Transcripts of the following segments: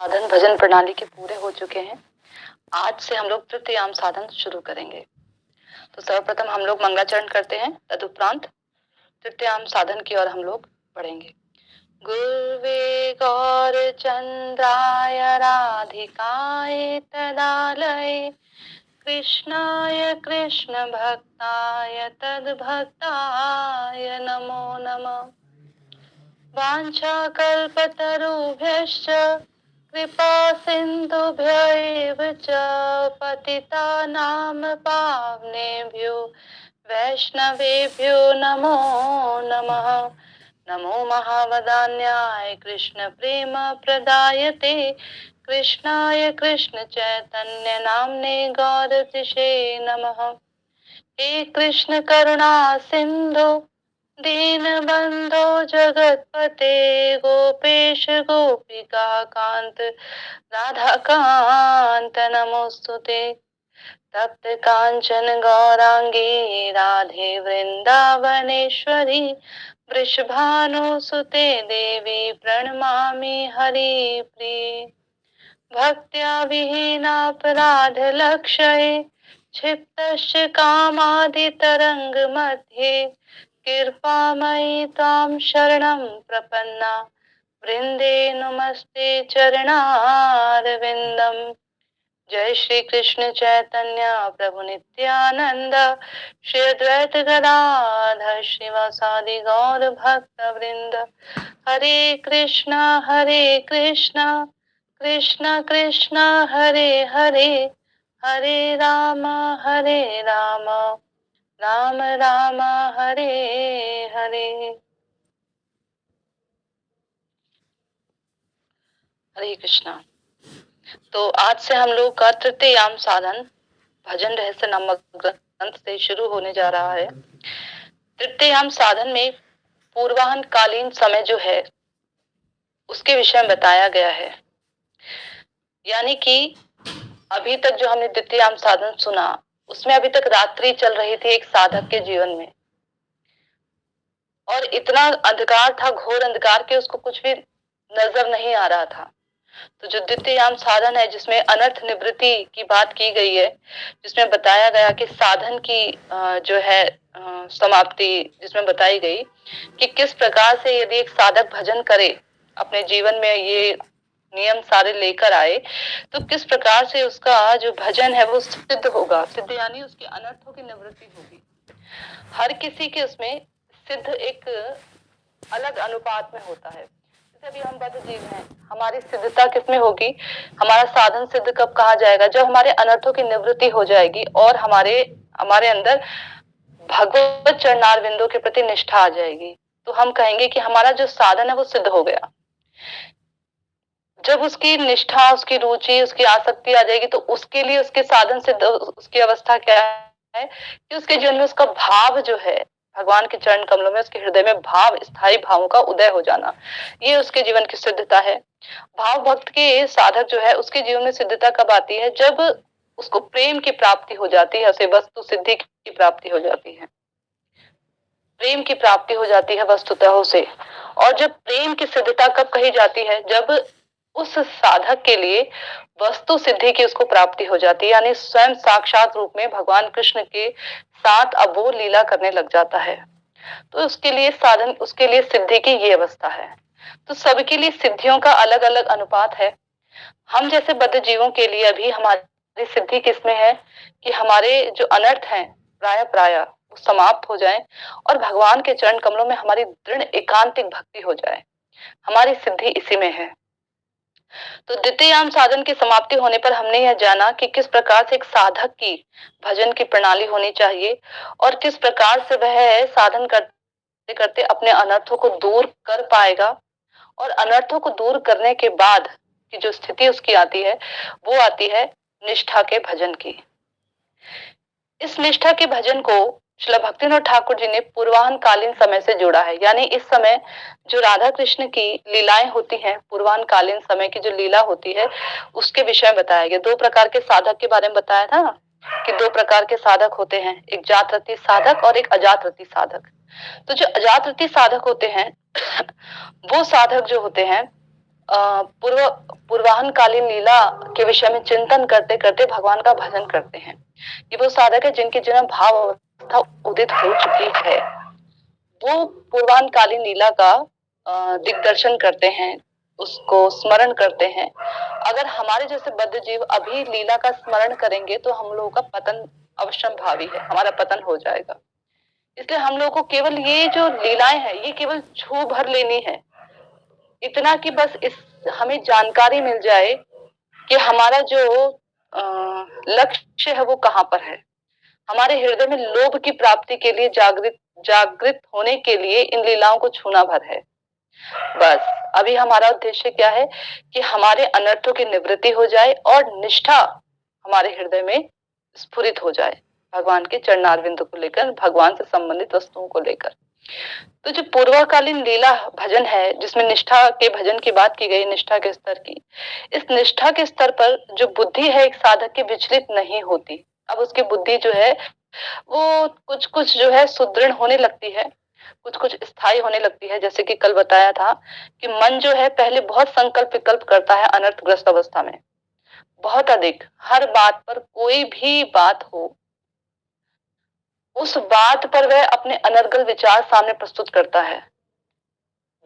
साधन भजन प्रणाली के पूरे हो चुके हैं। आज से हम लोग तृतीयाम साधन शुरू करेंगे। तो सर्वप्रथम हम लोग मंगलाचरण करते हैं, तदुपरांत तृतीयाम साधन की ओर हम लोग बढ़ेंगे। गुरुवे गौर चंद्राय राधिकाय तदालय कृष्णाय कृष्ण भक्ताय तद्भक्ताय नमो नमः। वाञ्छाकल्पतरुभ्यश्च कृपा सिन्धुभ्य एव च पतितानां पावनेभ्यो वैष्णवेभ्यो नमो नमः। नमो महावदान्याय कृष्ण प्रेम प्रदायते कृष्णाय कृष्ण चैतन्य नाम्ने गौरतिषे नमः। हे कृष्ण करुणा सिन्धु दीनबन्धो जगत्पते गोपेश गोपिका कांत राधाकांत नमोस्तुते। तप्त कांचन गौरांगी राधे वृंदावनेश्वरी वृषभानुसुते देवी प्रणमामि हरिप्रिये। भक्त्या विहीनापराधलक्षये क्षिप्तश्च कामादितरङ्गमध्ये कृपामयि त्वां शरणं प्रपन्ना वृन्दे नमस्ते चरणारविन्दम्। जय श्री कृष्ण चैतन्य प्रभु नित्यानंद श्री अद्वैत गदाधर श्रीवासादि गौर भक्त वृंद। हरे कृष्ण कृष्ण कृष्ण हरे हरे हरे राम राम राम हरे हरे। हरे कृष्णा। तो आज से हम लोग का तृतीयाम साधन भजन रहस्य नामक ग्रंथ से शुरू होने जा रहा है। तृतीयाम साधन में पूर्वाहन कालीन समय जो है उसके विषय में बताया गया है। यानी कि अभी तक जो हमने द्वितीयाम साधन सुना उसमें अभी तक रात्रि चल रही थी एक साधक के जीवन में, और इतना अंधकार था, घोर अंधकार के उसको कुछ भी नजर नहीं आ रहा था। तो जो द्वितीयाम साधन है जिसमें अनर्थ निवृत्ति की बात की गई है, जिसमें बताया गया कि साधन की जो है समाप्ति जिसमें बताई गई कि किस प्रकार से यदि एक साधक भजन करे, अपने जीवन में ये नियम सारे लेकर आए तो किस प्रकार से उसका जो भजन है वो सिद्ध होगा। सिद्ध यानी उसके अनर्थों की निवृत्ति होगी। हर किसी के उसमें सिद्ध एक अलग अनुपात में होता है। जैसे अभी हम बद्ध जीव हैं, हमारी सिद्धता किसमें होगी, हमारा साधन सिद्ध कब कहा जाएगा, जब हमारे अनर्थों की निवृत्ति हो जाएगी और हमारे अंदर भगवत चरणारविंदों के प्रति निष्ठा आ जाएगी, तो हम कहेंगे कि हमारा जो साधन है वो सिद्ध हो गया। जब उसकी निष्ठा, उसकी रुचि, उसकी आसक्ति आ जाएगी तो उसके लिए उसके साधन सिद्ध, उसकी अवस्था क्या है कि उसके जीवन में उसका भाव जो है भगवान के चरण कमलों में, उसके हृदय में भाव, स्थायी भावों का उदय हो जाना, ये उसके जीवन की सिद्धता है। भाव भक्त के साधक जो है उसके जीवन में सिद्धता कब आती है, जब उसको प्रेम की प्राप्ति हो जाती है, उसे वस्तु सिद्धि की प्राप्ति हो जाती है, प्रेम की प्राप्ति हो जाती है वस्तुतः उसे। और जब प्रेम की सिद्धता कब कही जाती है, जब उस साधक के लिए वस्तु सिद्धि की उसको प्राप्ति हो जाती है, यानी स्वयं साक्षात रूप में भगवान कृष्ण के साथ अब वो लीला करने लग जाता है। तो उसके लिए साधन, उसके लिए सिद्धि की ये अवस्था है। तो सबके लिए सिद्धियों का अलग अलग अनुपात है। हम जैसे बद्ध जीवों के लिए अभी हमारी सिद्धि किसमें है कि हमारे जो अनर्थ हैं प्राय प्राय वो समाप्त हो जाए और भगवान के चरण कमलों में हमारी दृढ़ एकांतिक भक्ति हो जाए। हमारी सिद्धि इसी में है। तो द्वितीयाम साधन की समाप्ति होने पर हमने यह जाना कि किस प्रकार से एक साधक की भजन की प्रणाली होनी चाहिए और किस प्रकार से वह साधन करते करते अपने अनर्थों को दूर कर पाएगा, और अनर्थों को दूर करने के बाद की जो स्थिति उसकी आती है वो आती है निष्ठा के भजन की। इस निष्ठा के भजन को श्रील भक्तिविनोद ठाकुर जी ने पूर्वाहन कालीन समय से जोड़ा है। यानी इस समय जो राधा कृष्ण की लीलाएं होती हैं, पूर्वाहन कालीन समय की जो लीला होती है उसके विषय में बताया गया। दो प्रकार के साधक के बारे में बताया था कि दो प्रकार के साधक होते हैं, एक जातरती साधक और एक अजातरती साधक। तो जो अजातरती साधक होते हैं वो साधक जो होते हैं पूर्वाहनकालीन लीला के विषय में चिंतन करते करते भगवान का भजन करते हैं। ये वो साधक है जिनके जीवन भाव अवस्था उदित हो चुकी है, वो पूर्वाहनकालीन लीला का दिग्दर्शन करते हैं, उसको स्मरण करते हैं। अगर हमारे जैसे बद्ध जीव अभी लीला का स्मरण करेंगे तो हम लोगों का पतन अवश्यंभावी है, हमारा पतन हो जाएगा। इसलिए हम लोगों को केवल ये जो लीलाएं हैं ये केवल छू भर लेनी है, इतना कि बस इस हमें जानकारी मिल जाए कि हमारा जो लक्ष्य है वो कहाँ पर है। हमारे हृदय में लोभ की प्राप्ति के लिए जागृत जागृत होने के लिए इन लीलाओं को छूना भर है। बस अभी हमारा उद्देश्य क्या है कि हमारे अनर्थों की निवृत्ति हो जाए और निष्ठा हमारे हृदय में स्फुरित हो जाए, भगवान के चरणारविंद को लेकर, भगवान से संबंधित वस्तुओं को लेकर। तो जो पूर्वकालीन लीला भजन है जिसमें निष्ठा के भजन की बात की गई, निष्ठा के स्तर की, इस निष्ठा के स्तर पर जो बुद्धि है एक साधक की विचलित नहीं होती। अब उसकी बुद्धि जो है वो कुछ कुछ जो है सुदृढ़ होने लगती है, कुछ कुछ स्थायी होने लगती है। जैसे कि कल बताया था कि मन जो है पहले बहुत संकल्प विकल्प करता है अनर्थग्रस्त अवस्था में, बहुत अधिक, हर बात पर, कोई भी बात हो उस बात पर वह अपने अनर्गल विचार सामने प्रस्तुत करता है।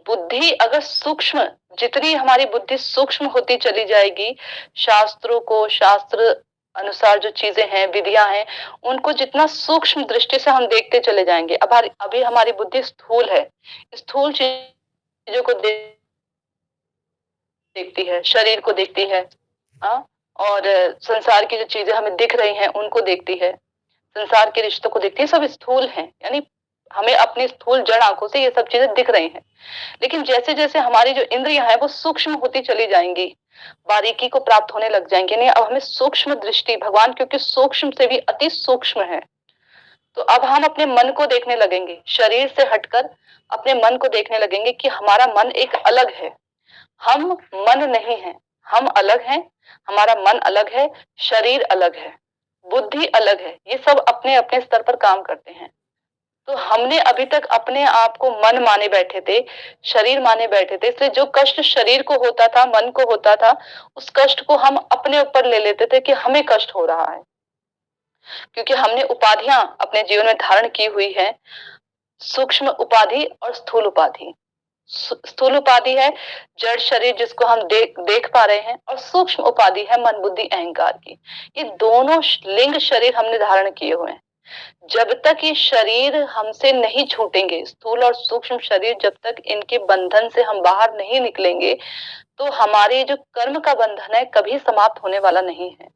बुद्धि अगर सूक्ष्म, जितनी हमारी बुद्धि सूक्ष्म होती चली जाएगी, शास्त्रों को, शास्त्र अनुसार जो चीजें हैं, विधियां हैं, उनको जितना सूक्ष्म दृष्टि से हम देखते चले जाएंगे। अब अभी हमारी बुद्धि स्थूल है, स्थूल चीजों को देखती है, शरीर को देखती है, हाँ, और संसार की जो चीजें हमें दिख रही हैं उनको देखती है, संसार के रिश्तों को देखती है, सब स्थूल हैं, यानी हमें अपनी स्थूल जड़ आंखों से ये सब चीजें दिख रही हैं। लेकिन जैसे जैसे हमारी जो इंद्रियां हैं वो सूक्ष्म होती चली जाएंगी, बारीकी को प्राप्त होने लग जाएंगे। नहीं, अब हमें सूक्ष्म दृष्टि, भगवान क्योंकि सूक्ष्म से भी अति सूक्ष्म है, तो अब हम अपने मन को देखने लगेंगे, शरीर से हटकर अपने मन को देखने लगेंगे कि हमारा मन एक अलग है, हम मन नहीं है, हम अलग हैं, हमारा मन अलग है, शरीर अलग है, बुद्धि अलग है, ये सब अपने अपने स्तर पर काम करते हैं। तो हमने अभी तक अपने आप को मन माने बैठे थे, शरीर माने बैठे थे, इसलिए जो कष्ट शरीर को होता था, मन को होता था, उस कष्ट को हम अपने ऊपर ले लेते थे कि हमें कष्ट हो रहा है, क्योंकि हमने उपाधियां अपने जीवन में धारण की हुई है, सूक्ष्म उपाधि और स्थूल उपाधि। स्थूल उपाधि है जड़ शरीर जिसको हम देख पा रहे हैं, और सूक्ष्म उपाधि है मन बुद्धि अहंकार की। ये दोनों लिंग शरीर हमने धारण किए हुए हैं। जब तक ये शरीर हमसे नहीं छूटेंगे, स्थूल और सूक्ष्म शरीर, जब तक इनके बंधन से हम बाहर नहीं निकलेंगे, तो हमारे जो कर्म का बंधन है कभी समाप्त होने वाला नहीं है।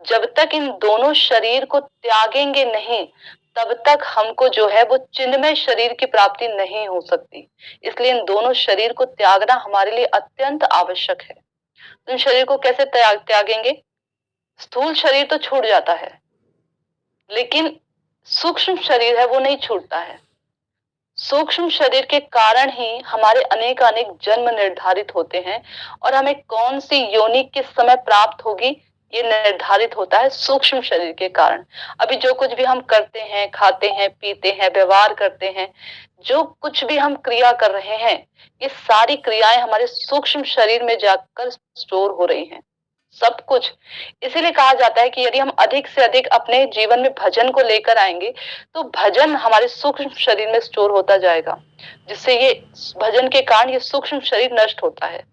जब तक इन दोनों शरीर को त्यागेंगे नहीं, तब तक हमको जो है वो चिन्मय शरीर की प्राप्ति नहीं हो सकती। इसलिए इन दोनों शरीर को त्यागना हमारे लिए अत्यंत आवश्यक है। इन शरीर को कैसे त्यागेंगे? स्थूल शरीर तो छूट जाता है, लेकिन सूक्ष्म शरीर है वो नहीं छूटता है। सूक्ष्म शरीर के कारण ही हमारे अनेक अनेक जन्म निर्धारित होते हैं, और हमें कौन सी योनि किस समय प्राप्त होगी ये निर्धारित होता है सूक्ष्म शरीर के कारण। अभी जो कुछ भी हम करते हैं, खाते हैं, पीते हैं, व्यवहार करते हैं, जो कुछ भी हम क्रिया कर रहे हैं, ये सारी क्रियाएं हमारे सूक्ष्म शरीर में जाकर स्टोर हो रही हैं, सब कुछ। इसीलिए कहा जाता है कि यदि हम अधिक से अधिक अपने जीवन में भजन को लेकर आएंगे, तो भजन हमारे सूक्ष्म शरीर में स्टोर होता जाएगा, जिससे ये भजन के कारण ये सूक्ष्म शरीर नष्ट होता है।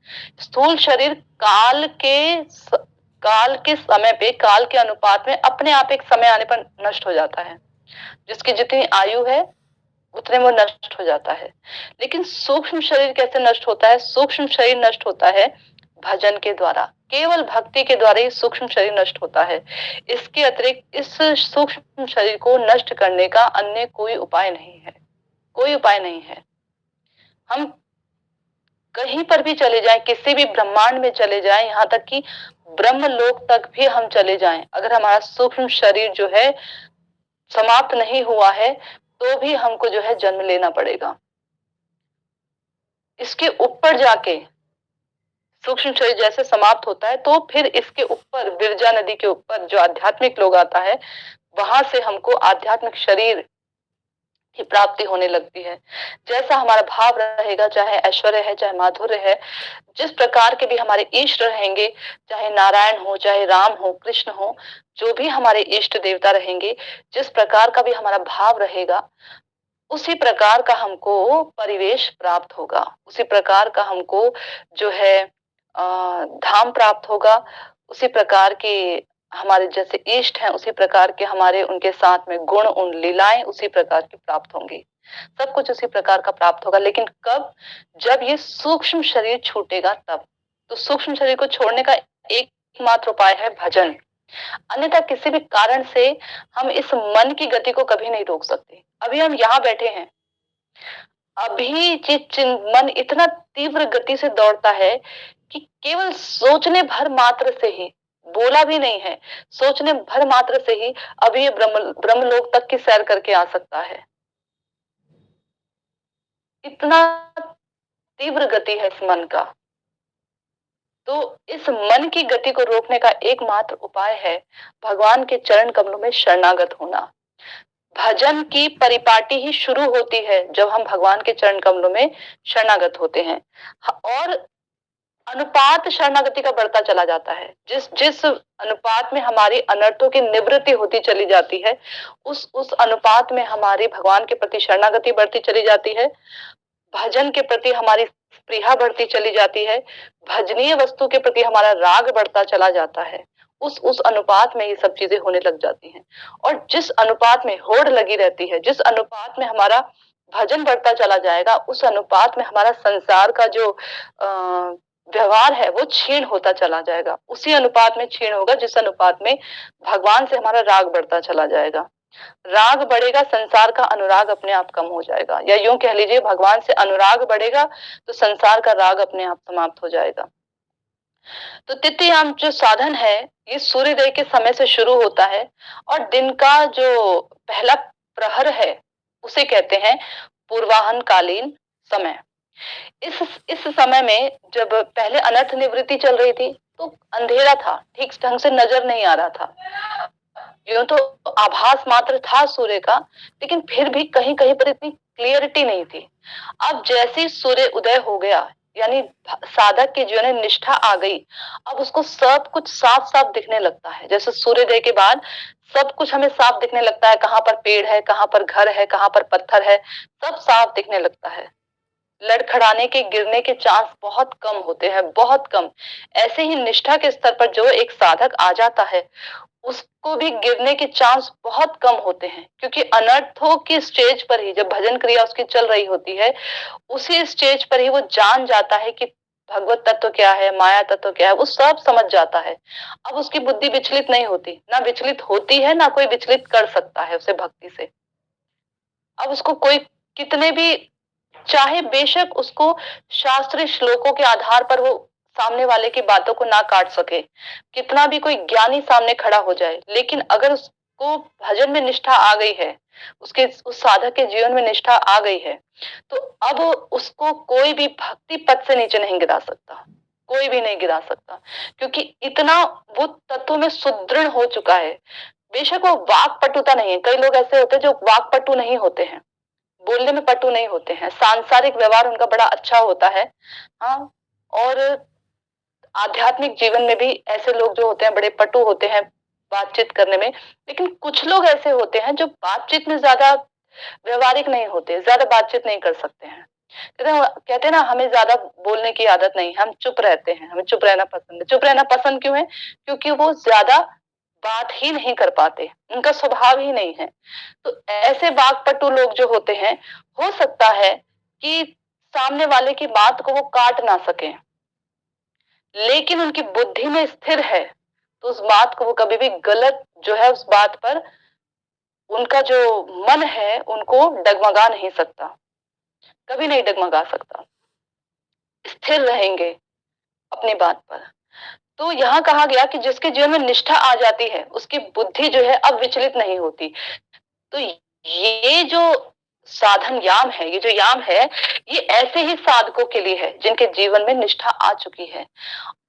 स्थूल शरीर काल के समय पे, काल के अनुपात में अपने आप एक समय आने पर नष्ट हो जाता है। जिसकी जितनी आयु है उतने वो नष्ट हो जाता है। लेकिन सूक्ष्म शरीर कैसे नष्ट होता है? सूक्ष्म शरीर नष्ट होता है भजन के द्वारा, केवल भक्ति के द्वारा ही सूक्ष्म शरीर नष्ट होता है। इसके अतिरिक्त इस सूक्ष्म शरीर को नष्ट करने का अन्य कोई उपाय नहीं है, कोई उपाय नहीं है। हम कहीं पर भी चले जाएं, किसी भी ब्रह्मांड में चले जाएं, यहाँ तक कि ब्रह्मलोक तक भी हम चले जाएं, अगर हमारा सूक्ष्म शरीर जो है समाप्त नहीं हुआ है, तो भी हमको जो है जन्म लेना पड़ेगा। इसके ऊपर जाके सूक्ष्म शरीर जैसे समाप्त होता है, तो फिर इसके ऊपर विरजा नदी के ऊपर जो आध्यात्मिक लोग आता है, वहां से हमको आध्यात्मिक शरीर की प्राप्ति होने लगती है। जैसा हमारा भाव रहेगा, चाहे ऐश्वर्य है, चाहे माधुर्य है, जिस प्रकार के भी हमारे इष्ट रहेंगे, चाहे नारायण हो, चाहे राम हो, कृष्ण हो, जो भी हमारे इष्ट देवता रहेंगे, जिस प्रकार का भी हमारा भाव रहेगा, उसी प्रकार का हमको परिवेश प्राप्त होगा, उसी प्रकार का हमको जो है धाम प्राप्त होगा, उसी प्रकार के हमारे जैसे इष्ट हैं, उसी प्रकार के हमारे उनके साथ में गुण, उन लीलाएं उसी प्रकार की प्राप्त होंगी। सब कुछ उसी प्रकार का प्राप्त होगा, लेकिन कब? जब ये सूक्ष्म शरीर छूटेगा तब। तो सूक्ष्म शरीर को छोड़ने का एकमात्र उपाय है भजन। अन्यथा किसी भी कारण से हम इस मन की गति को कभी नहीं रोक सकते। अभी हम यहाँ बैठे हैं, अभी मन इतना तीव्र गति से दौड़ता है कि केवल सोचने भर मात्र से ही, बोला भी नहीं है, सोचने भर मात्र से ही अभी ये ब्रह्मलोक तक की सैर करके आ सकता है। इतना तीव्र गति है इस मन का। तो इस मन की गति को रोकने का एकमात्र उपाय है भगवान के चरण कमलों में शरणागत होना। भजन की परिपाटी ही शुरू होती है जब हम भगवान के चरण कमलों में शरणागत होते हैं, और अनुपात शरणागति का बढ़ता चला जाता है। जिस जिस अनुपात में हमारी अनर्थों की निवृत्ति होती चली जाती है, उस अनुपात में हमारी भगवान के प्रति शरणागति बढ़ती चली जाती है, भजन के प्रति हमारी स्पृहा बढ़ती चली जाती है, भजनीय वस्तु के प्रति हमारा राग बढ़ता चला जाता है। उस अनुपात में ये सब चीजें होने लग जाती हैं। और जिस अनुपात में होड़ लगी रहती है, जिस अनुपात में हमारा भजन बढ़ता चला जाएगा, उस अनुपात में हमारा संसार का जो व्यवहार है वो क्षीण होता चला जाएगा। उसी अनुपात में क्षीण होगा जिस अनुपात में भगवान से हमारा राग बढ़ता चला जाएगा। राग बढ़ेगा, संसार का अनुराग अपने आप कम हो जाएगा, या यूं कह लीजिए भगवान से अनुराग बढ़ेगा तो संसार का राग अपने आप समाप्त हो जाएगा। तो तिथ्ययाम जो साधन है ये सूर्योदय के समय से शुरू होता है, और दिन का जो पहला प्रहर है उसे कहते हैं पूर्वाहन कालीन समय। इस समय में जब पहले अनर्थ निवृत्ति चल रही थी तो अंधेरा था, ठीक ढंग से नजर नहीं आ रहा था, यूं तो आभास मात्र था सूर्य का, लेकिन फिर भी कहीं कहीं पर इतनी क्लियरिटी नहीं थी। अब जैसे ही सूर्य उदय हो गया, यानी साधक के जीवन में निष्ठा आ गई, अब उसको सब कुछ साफ साफ दिखने लगता है। जैसे सूर्योदय के बाद सब कुछ हमें साफ दिखने लगता है, कहाँ पर पेड़ है, कहाँ पर घर है, कहाँ पर पत्थर है, सब साफ दिखने लगता है। लड़खड़ाने के, गिरने के चांस बहुत कम होते हैं, बहुत कम। ऐसे ही निष्ठा के स्तर पर जो एक साधक आ जाता है उसको भी गिरने के चांस बहुत कम होते हैं, क्योंकि अनर्थों की स्टेज पर ही, जब भजन क्रिया उसकी चल रही होती है, उसी स्टेज पर ही वो जान जाता है कि भगवत तत्व क्या है, माया तत्व क्या है, वो सब समझ जाता है। अब उसकी बुद्धि विचलित नहीं होती, ना विचलित होती है, ना कोई विचलित कर सकता है उसे भक्ति से। अब उसको कोई कितने भी, चाहे बेशक उसको शास्त्रीय श्लोकों के आधार पर वो सामने वाले की बातों को ना काट सके, कितना भी कोई ज्ञानी सामने खड़ा हो जाए, लेकिन अगर उसको भजन में निष्ठा आ गई है, उसके उस साधक के जीवन में निष्ठा आ गई है, तो अब उसको कोई भी भक्ति पद से नीचे नहीं गिरा सकता, कोई भी नहीं गिरा सकता, क्योंकि इतना वो तत्व में सुदृढ़ हो चुका है। बेशक वो वाक पटुता नहीं है, कई लोग ऐसे होते हैं जो वाक पटु नहीं होते हैं, बोलने में पटु नहीं होते हैं, सांसारिक व्यवहार उनका बड़ा अच्छा होता है। हाँ, और आध्यात्मिक जीवन में भी ऐसे लोग जो होते हैं बड़े पटु होते हैं बातचीत करने में, लेकिन कुछ लोग ऐसे होते हैं जो बातचीत में ज्यादा व्यवहारिक नहीं होते, ज्यादा बातचीत नहीं कर सकते हैं। कहते हैं ना, हमें ज्यादा बोलने की आदत नहीं, हम चुप रहते हैं, हमें चुप रहना पसंद है। चुप रहना पसंद क्यों है? क्योंकि वो ज्यादा बात ही नहीं कर पाते, उनका स्वभाव ही नहीं है। तो ऐसे वाक्पटु लोग जो होते हैं, हो सकता है कि सामने वाले की बात को वो काट ना सके, लेकिन उनकी बुद्धि में स्थिर है, तो उस बात को वो कभी भी गलत जो है उस बात पर उनका जो मन है उनको डगमगा नहीं सकता, कभी नहीं डगमगा सकता, स्थिर रहेंगे अपनी बात पर। तो यहाँ कहा गया कि जिसके जीवन में निष्ठा आ जाती है उसकी बुद्धि जो है अब विचलित नहीं होती। तो ये जो साधन याम है, ये जो याम है, ये ऐसे ही साधकों के लिए है जिनके जीवन में निष्ठा आ चुकी है।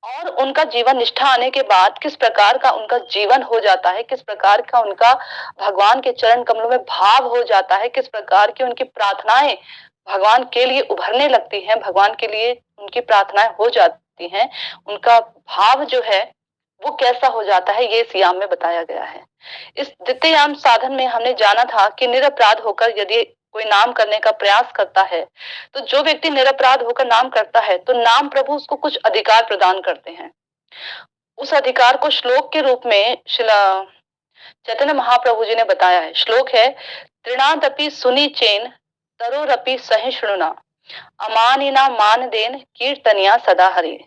और उनका जीवन निष्ठा आने के बाद किस प्रकार का उनका जीवन हो जाता है, किस प्रकार का उनका भगवान के चरण कमलों में भाव हो जाता है, किस प्रकार की उनकी प्रार्थनाएं भगवान के लिए उभरने लगती हैं, भगवान के लिए उनकी प्रार्थनाएं हो जाती हैं, उनका भाव जो है वो कैसा हो जाता है, ये इस याम में बताया गया है। इस द्वितीय याम साधन में हमने जाना था कि निरपराध होकर यदि कोई नाम करने का प्रयास करता है, तो जो व्यक्ति निरपराध होकर नाम करता है तो नाम प्रभु उसको कुछ अधिकार प्रदान करते हैं। उस अधिकार को श्लोक के रूप में शिला चैतन्य महाप्रभु जी ने बताया है। श्लोक है, तृणादपि सुनि चेन तरोरपि सहिष्णुना अमानिना मान देन कीर्तनिया सदा हरि।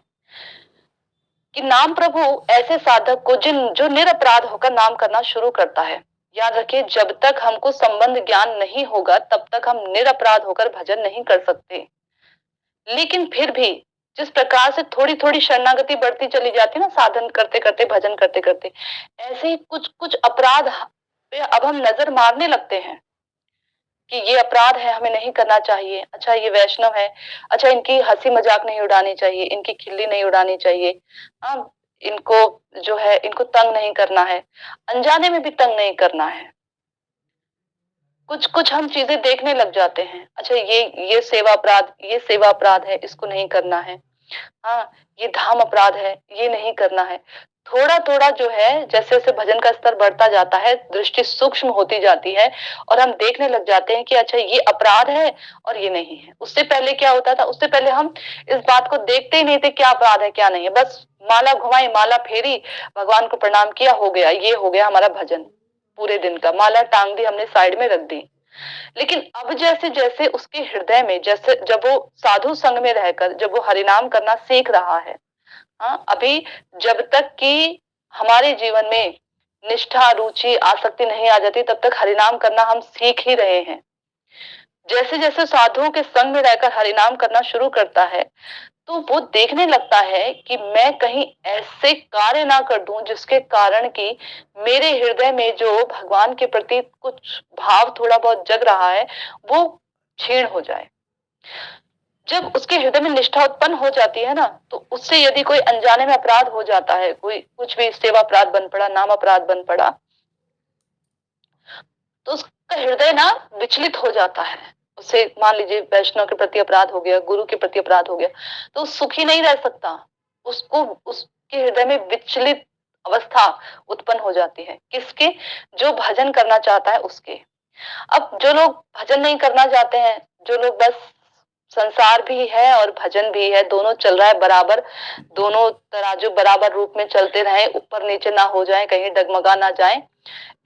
कि नाम प्रभु ऐसे साधक को जो निरपराध होकर नाम करना शुरू करता है। याद रखिए, जब तक हमको संबंध ज्ञान नहीं होगा तब तक हम निरपराध होकर भजन नहीं कर सकते। लेकिन फिर भी जिस प्रकार से थोड़ी थोड़ी शरणागति बढ़ती चली जाती है ना, साधन करते करते भजन करते करते, ऐसे ही कुछ कुछ अपराध पे अब हम नजर मारने लगते हैं कि ये अपराध है, हमें नहीं करना चाहिए। अच्छा, ये वैष्णव है, अच्छा इनकी हंसी मजाक नहीं उड़ानी चाहिए, इनकी खिल्ली नहीं उड़ानी चाहिए, हाँ इनको जो है इनको तंग नहीं करना है, अनजाने में भी तंग नहीं करना है। कुछ कुछ हम चीजें देखने लग जाते हैं। अच्छा, ये सेवा अपराध, ये सेवा अपराध है, इसको नहीं करना है। हाँ, ये धाम अपराध है, ये नहीं करना है। थोड़ा थोड़ा जो है, जैसे जैसे भजन का स्तर बढ़ता जाता है, दृष्टि सूक्ष्म होती जाती है और हम देखने लग जाते हैं कि अच्छा ये अपराध है और ये नहीं है। उससे पहले क्या होता था, उससे पहले हम इस बात को देखते ही नहीं थे क्या अपराध है क्या नहीं है, बस माला घुमाई, माला फेरी, भगवान को प्रणाम किया, हो गया, ये हो गया हमारा भजन। पूरे दिन का माला टांग दी हमने, साइड में रख दी। लेकिन अब जैसे जैसे उसके हृदय में, जैसे जब वो साधु संग में रहकर जब वो हरिनाम करना सीख रहा है, हाँ अभी जब तक कि हमारे जीवन में निष्ठा, रुचि, आसक्ति नहीं आ जाती तब तक हरिनाम करना हम सीख ही रहे हैं। जैसे जैसे साधुओं के संग में रहकर हरिनाम करना शुरू करता है तो वो देखने लगता है कि मैं कहीं ऐसे कार्य ना कर दूं जिसके कारण कि मेरे हृदय में जो भगवान के प्रति कुछ भाव थोड़ा बहुत जग रहा है वो क्षीण हो जाए। जब उसके हृदय में निष्ठा उत्पन्न हो जाती है ना, तो उससे यदि कोई अनजाने में अपराध हो जाता है, कोई कुछ भी सेवा अपराध बन पड़ा, नाम अपराध बन पड़ा, तो उसका हृदय ना विचलित हो जाता है। उसे मान लीजिए वैष्णव के प्रति अपराध हो गया, गुरु के प्रति अपराध हो गया, तो सुखी नहीं रह सकता। उसको उसके हृदय में विचलित अवस्था उत्पन्न हो जाती है। किसके? जो भजन करना चाहता है उसके। अब जो लोग भजन नहीं करना चाहते हैं, जो लोग बस संसार भी है और भजन भी है, दोनों चल रहा है बराबर, दोनों तराजू बराबर रूप में चलते रहे, ऊपर नीचे ना हो जाए, कहीं डगमगा ना जाए,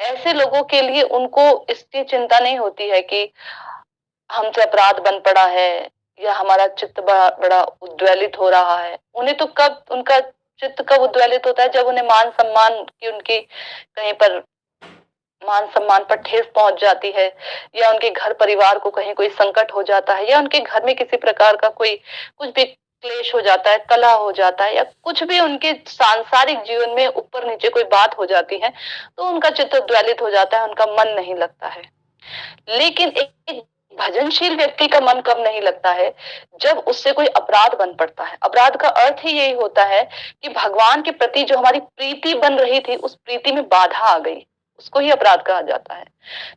ऐसे लोगों के लिए उनको इसकी चिंता नहीं होती है कि हमसे अपराध बन पड़ा है या हमारा चित्त बड़ा बड़ा उद्वेलित हो रहा है। उन्हें तो कब उनका चित्त कब उद्वेलित होता है, जब उन्हें मान सम्मान की उनकी कहीं पर मान सम्मान पर ठेस पहुंच जाती है, या उनके घर परिवार को कहीं कोई संकट हो जाता है, या उनके घर में किसी प्रकार का कोई कुछ भी क्लेश हो जाता है, कलह हो जाता है, या कुछ भी उनके सांसारिक जीवन में ऊपर नीचे कोई बात हो जाती है, तो उनका चित्त उद्वेलित हो जाता है, उनका मन नहीं लगता है। लेकिन एक भजनशील व्यक्ति का मन कब नहीं लगता है? जब उससे कोई अपराध बन पड़ता है। अपराध का अर्थ ही यही होता है कि भगवान के प्रति जो हमारी प्रीति बन रही थी उस प्रीति में बाधा आ गई, उसको ही अपराध कहा जाता है।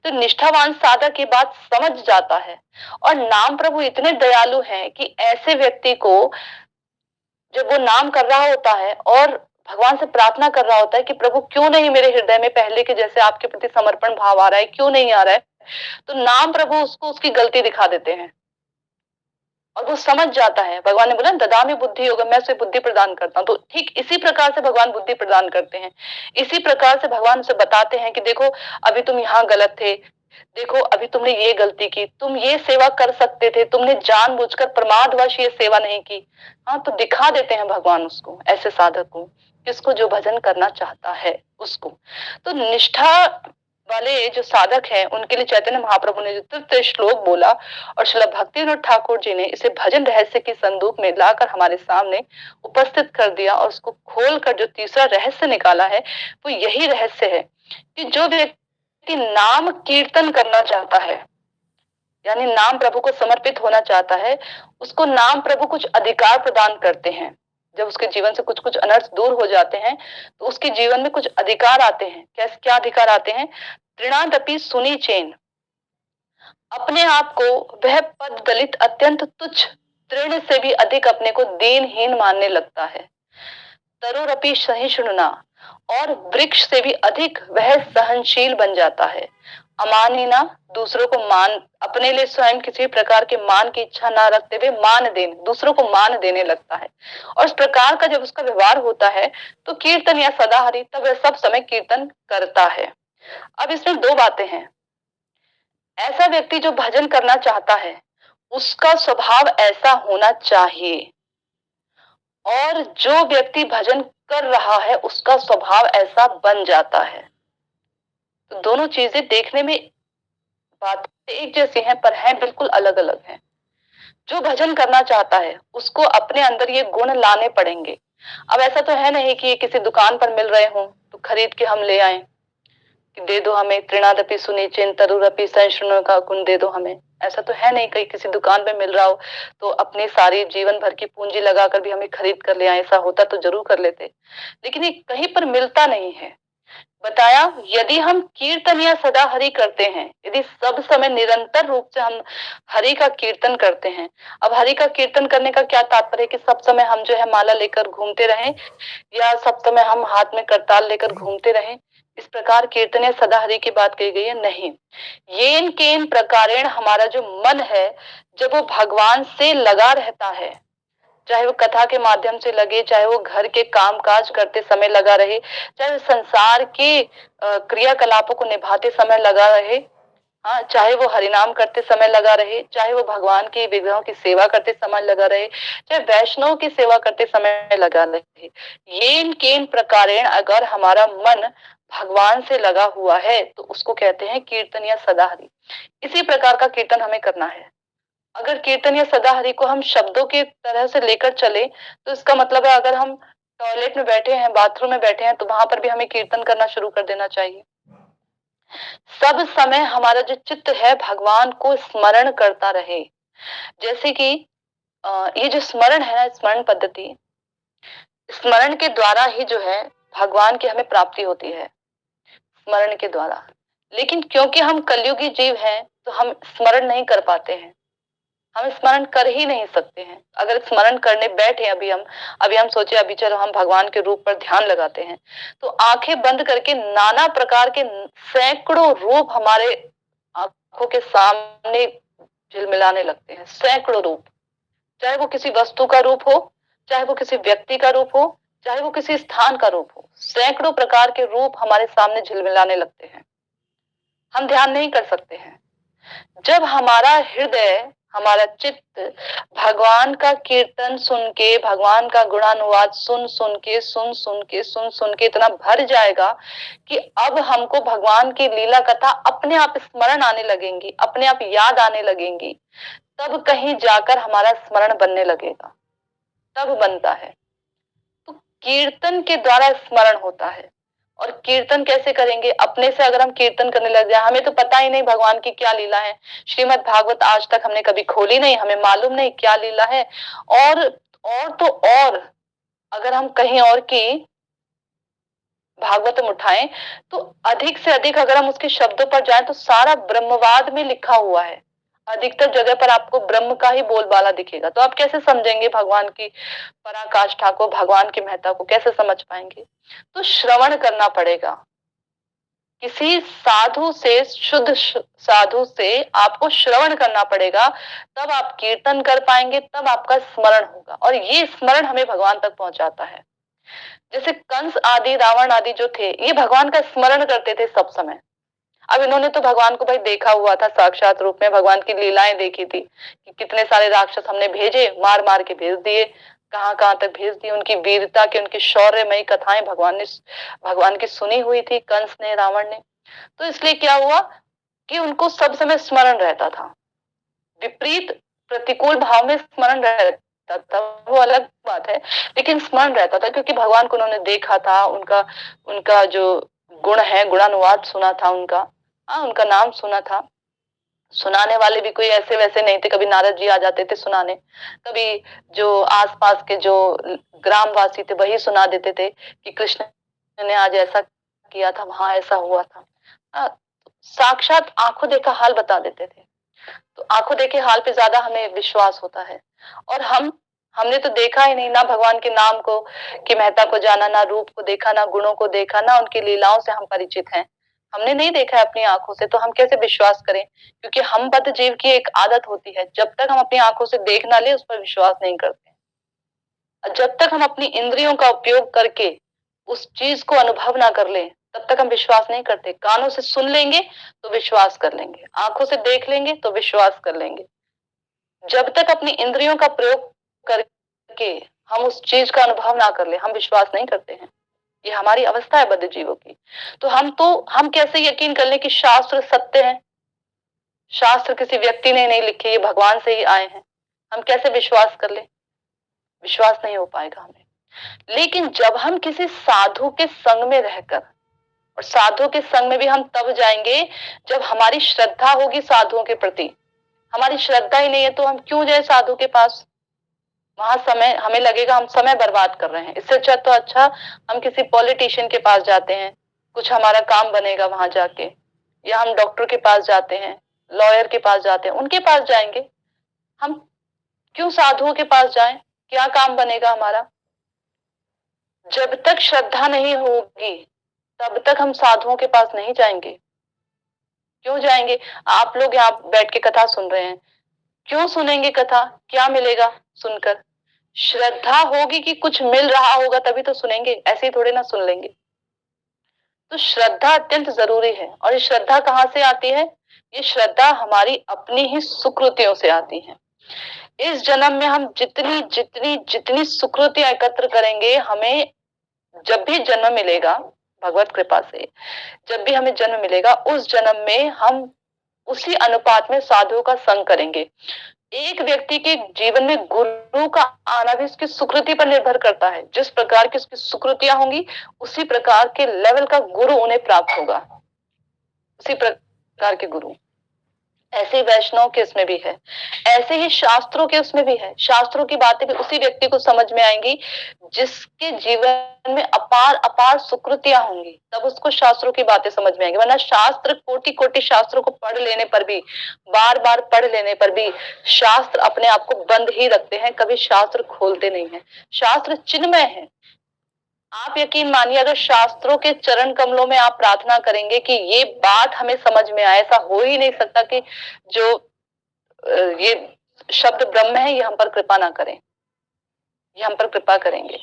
तो निष्ठावान साधक ये बात समझ जाता है और नाम प्रभु इतने दयालु हैं कि ऐसे व्यक्ति को जब वो नाम कर रहा होता है और भगवान से प्रार्थना कर रहा होता है कि प्रभु क्यों नहीं मेरे हृदय में पहले के जैसे आपके प्रति समर्पण भाव आ रहा है, क्यों नहीं आ रहा है, तो नाम प्रभु उसको उसकी गलती दिखा देते हैं और वो समझ जाता है। भगवान ने बोला ददामी बुद्धि होगा, मैं उसे बुद्धि प्रदान करता हूँ। तो ठीक इसी प्रकार से भगवान बुद्धि प्रदान करते हैं। इसी प्रकार से भगवान उसे बताते हैं कि देखो अभी तुम यहाँ गलत थे, देखो अभी तुमने ये गलती की, तुम ये सेवा कर सकते थे, तुमने जानबूझकर प्रमादवश ये सेवा नहीं की। हाँ, तो दिखा देते हैं भगवान उसको, ऐसे साधक को, किसको? जो भजन करना चाहता है उसको। तो निष्ठा वाले जो साधक हैं उनके लिए चैतन्य महाप्रभु ने जो तृतीय श्लोक बोला और श्रील भक्तिविनोद ठाकुर जी ने इसे भजन रहस्य की संदूक में लाकर हमारे सामने उपस्थित कर दिया और उसको खोलकर जो तीसरा रहस्य निकाला है वो यही रहस्य है कि जो व्यक्ति नाम कीर्तन करना चाहता है, यानी नाम प्रभु को समर्पित होना चाहता है, उसको नाम प्रभु कुछ अधिकार प्रदान करते हैं। जब उसके जीवन से कुछ कुछ अनर्थ दूर हो जाते हैं तो उसके जीवन में कुछ अधिकार आते हैं। कैसे, क्या अधिकार आते हैं? तृणादपि सुनी चेन, अपने आप को वह पद दलित अत्यंत तुच्छ, तृण से भी अधिक अपने को दीनहीन मानने लगता है। तरुरपि सहिष्णुना, और वृक्ष से भी अधिक वह सहनशील बन जाता है। अमानिना, दूसरों को मान, अपने लिए स्वयं किसी प्रकार के मान की इच्छा ना रखते हुए मान देने, दूसरों को मान देने लगता है। और इस प्रकार का जब उसका व्यवहार होता है तो कीर्तन या सदाहरि, तब वह सब समय कीर्तन करता है। अब इसमें दो बातें हैं। ऐसा व्यक्ति जो भजन करना चाहता है उसका स्वभाव ऐसा होना चाहिए, और जो व्यक्ति भजन कर रहा है उसका स्वभाव ऐसा बन जाता है। तो दोनों चीजें देखने में बात एक जैसी हैं पर हैं बिल्कुल अलग अलग हैं। जो भजन करना चाहता है उसको अपने अंदर ये गुण लाने पड़ेंगे। अब ऐसा तो है नहीं कि ये किसी दुकान पर मिल रहे हों तो खरीद के हम ले आए कि दे दो हमें, तृणादपि सुनिचेन तरुरपि सहिष्णु का गुण दे दो हमें। ऐसा तो है नहीं कहीं किसी दुकान पे मिल रहा हो तो अपनी सारी जीवन भर की पूंजी लगाकर भी हमें खरीद कर ले आए। ऐसा होता तो जरूर कर लेते, लेकिन ये कहीं पर मिलता नहीं है। बताया, यदि हम कीर्तन या सदा हरि करते हैं, यदि सब समय निरंतर रूप से हम हरि का कीर्तन करते हैं। अब हरि का कीर्तन करने का क्या तात्पर्य है कि सब समय हम जो है माला लेकर घूमते रहें या सब समय हम हाथ में करताल लेकर घूमते रहें, इस प्रकार कीर्तन या सदा हरि की बात कही गई है नहीं। येन केन प्रकारेण, हमारा जो मन है जब वो भगवान से लगा रहता है, चाहे वो कथा के माध्यम से लगे, चाहे वो घर के काम काज करते समय लगा रहे, चाहे वो संसार के क्रियाकलापों को निभाते समय लगा रहे, हाँ, चाहे वो हरिनाम करते समय लगा रहे, चाहे वो भगवान की विग्रहों की सेवा करते समय लगा रहे, चाहे वैष्णव की सेवा करते समय लगा रहे। येन केन प्रकारेण, अगर हमारा मन भगवान से लगा हुआ है तो उसको कहते हैं कीर्तन या सदाहरि। इसी प्रकार का कीर्तन हमें करना है। अगर कीर्तन या सदाहरि को हम शब्दों की तरह से लेकर चले तो इसका मतलब है अगर हम टॉयलेट में बैठे हैं, बाथरूम में बैठे हैं तो वहां पर भी हमें कीर्तन करना शुरू कर देना चाहिए। सब समय हमारा जो चित्त है भगवान को स्मरण करता रहे। जैसे कि ये जो स्मरण है ना, स्मरण पद्धति, स्मरण के द्वारा ही जो है भगवान की हमें प्राप्ति होती है, स्मरण के द्वारा। लेकिन क्योंकि हम कलयुगी जीव हैं तो हम स्मरण नहीं कर पाते हैं, हम स्मरण कर ही नहीं सकते हैं। अगर स्मरण करने बैठे अभी हम सोचे अभी चलो हम भगवान के रूप पर ध्यान लगाते हैं तो आंखें बंद करके नाना प्रकार के सैकड़ों रूप हमारे आंखों के सामने झिलमिलाने लगते हैं। सैकड़ों रूप, चाहे वो किसी वस्तु का रूप हो, चाहे वो किसी व्यक्ति का रूप हो, चाहे वो किसी स्थान का रूप हो, सैकड़ों प्रकार के रूप हमारे सामने झिलमिलाने लगते हैं। हम ध्यान नहीं कर सकते हैं। जब हमारा हृदय, हमारा चित्त भगवान का कीर्तन सुन के, भगवान का गुणानुवाद सुन सुन के इतना भर जाएगा कि अब हमको भगवान की लीला कथा अपने आप स्मरण आने लगेंगी, अपने आप याद आने लगेंगी, तब कहीं जाकर हमारा स्मरण बनने लगेगा, तब बनता है। तो कीर्तन के द्वारा स्मरण होता है। और कीर्तन कैसे करेंगे? अपने से अगर हम कीर्तन करने लग जाए, हमें तो पता ही नहीं भगवान की क्या लीला है, श्रीमद् भागवत आज तक हमने कभी खोली नहीं, हमें मालूम नहीं क्या लीला है। और अगर हम कहीं और की भागवतम उठाएं तो अधिक से अधिक अगर हम उसके शब्दों पर जाएं तो सारा ब्रह्मवाद में लिखा हुआ है। अधिकतर जगह पर आपको ब्रह्म का ही बोलबाला दिखेगा। तो आप कैसे समझेंगे भगवान की पराकाष्ठा को, भगवान की महत्ता को कैसे समझ पाएंगे? तो श्रवण करना पड़ेगा। किसी साधु से, शुद्ध साधु से आपको श्रवण करना पड़ेगा, तब आप कीर्तन कर पाएंगे, तब आपका स्मरण होगा। और ये स्मरण हमें भगवान तक पहुंचाता है। जैसे कंस आदि, रावण आदि जो थे, ये भगवान का स्मरण करते थे सब समय। अब इन्होंने तो भगवान को भाई देखा हुआ था, साक्षात रूप में भगवान की लीलाएं देखी थी कि कितने सारे राक्षस हमने भेजे, मार मार के भेज दिए, कहां कहां तक भेज दिए। उनकी वीरता की, उनकी शौर्यमयी कथाएं भगवान की सुनी हुई थी, कंस ने, रावण ने। तो इसलिए क्या हुआ कि उनको सब समय स्मरण रहता था। विपरीत प्रतिकूल भाव में स्मरण रहता था, वो अलग बात है, लेकिन स्मरण रहता था क्योंकि भगवान को उन्होंने देखा था, उनका उनका जो गुण है, गुणानुवाद सुना था उनका, उनका नाम सुना था। सुनाने वाले भी कोई ऐसे वैसे नहीं थे, कभी नारद जी आ जाते थे सुनाने, कभी जो आसपास के जो ग्रामवासी थे वही सुना देते थे कि कृष्ण ने आज ऐसा किया था, वहां ऐसा हुआ था। साक्षात आंखों देखा हाल बता देते थे। तो आंखों देखे हाल पे ज्यादा हमें विश्वास होता है। और हमने तो देखा ही नहीं ना भगवान के नाम को की महत्ता को जाना, ना रूप को देखा, ना गुणों को देखा, ना उनकी लीलाओं से हम परिचित हैं। हमने नहीं देखा है अपनी आंखों से, तो हम कैसे विश्वास करें? क्योंकि हम बद्ध जीव की एक आदत होती है, जब तक हम अपनी आंखों से देख ना ले उस पर विश्वास नहीं करते। जब तक हम अपनी इंद्रियों का उपयोग करके उस चीज को अनुभव ना कर लें तब तक हम विश्वास नहीं करते। कानों से सुन लेंगे तो विश्वास कर लेंगे, आंखों से देख लेंगे तो विश्वास कर लेंगे। जब तक अपनी इंद्रियों का प्रयोग करके हम उस चीज का अनुभव ना कर ले हम विश्वास नहीं करते हैं। ये हमारी अवस्था है बद्ध जीवों की। तो हम कैसे यकीन कर लें कि शास्त्र सत्य है? शास्त्र किसी व्यक्ति ने नहीं लिखे, ये भगवान से ही आए हैं। हम कैसे विश्वास कर ले? विश्वास नहीं हो पाएगा हमें। लेकिन जब हम किसी साधु के संग में रहकर, और साधु के संग में भी हम तब जाएंगे जब हमारी श्रद्धा होगी साधुओं के प्रति। हमारी श्रद्धा ही नहीं है तो हम क्यों जाए साधु के पास? वहां समय हमें लगेगा हम समय बर्बाद कर रहे हैं। इससे अच्छा तो अच्छा हम किसी पॉलिटिशियन के पास जाते हैं, कुछ हमारा काम बनेगा वहां जाके। या हम डॉक्टर के पास जाते हैं, लॉयर के पास जाते हैं, उनके पास जाएंगे। हम क्यों साधुओं के पास जाएं? क्या काम बनेगा हमारा? जब तक श्रद्धा नहीं होगी तब तक हम साधुओं के पास नहीं जाएंगे। क्यों जाएंगे? आप लोग यहाँ बैठ के कथा सुन रहे हैं, क्यों सुनेंगे कथा? क्या मिलेगा सुनकर? श्रद्धा होगी कि कुछ मिल रहा होगा तभी तो सुनेंगे, ऐसे ही थोड़े ना सुन लेंगे। तो श्रद्धा अत्यंत जरूरी है। और ये श्रद्धा कहाँ से आती है? ये श्रद्धा हमारी अपनी ही सुकृतियों से आती है। इस जन्म में हम जितनी जितनी जितनी सुकृतियां एकत्र करेंगे, हमें जब भी जन्म मिलेगा भगवत कृपा से, जब भी हमें जन्म मिलेगा उस जन्म में हम उसी अनुपात में साधुओं का संग करेंगे। एक व्यक्ति के जीवन में गुरु का आना भी उसकी सुकृति पर निर्भर करता है। जिस प्रकार की उसकी सुकृतियां होंगी उसी प्रकार के लेवल का गुरु उन्हें प्राप्त होगा, उसी प्रकार के गुरु। ऐसे ही वैष्णव के उसमें भी है, ऐसे ही शास्त्रों के उसमें भी है। शास्त्रों की बातें भी उसी व्यक्ति को समझ में आएंगी जिसके जीवन में अपार अपार सुकृतियां होंगी, तब उसको शास्त्रों की बातें समझ में आएंगी। वरना शास्त्र कोटि कोटि शास्त्रों को पढ़ लेने पर भी, बार बार पढ़ लेने पर भी शास्त्र अपने आप को बंद ही रखते हैं, कभी शास्त्र खोलते नहीं है। शास्त्र चिन्मय है। आप यकीन मानिए अगर शास्त्रों के चरण कमलों में आप प्रार्थना करेंगे कि ये बात हमें समझ में आए, ऐसा हो ही नहीं सकता कि जो ये शब्द ब्रह्म है ये हम पर कृपा ना करें, ये हम पर कृपा करेंगे।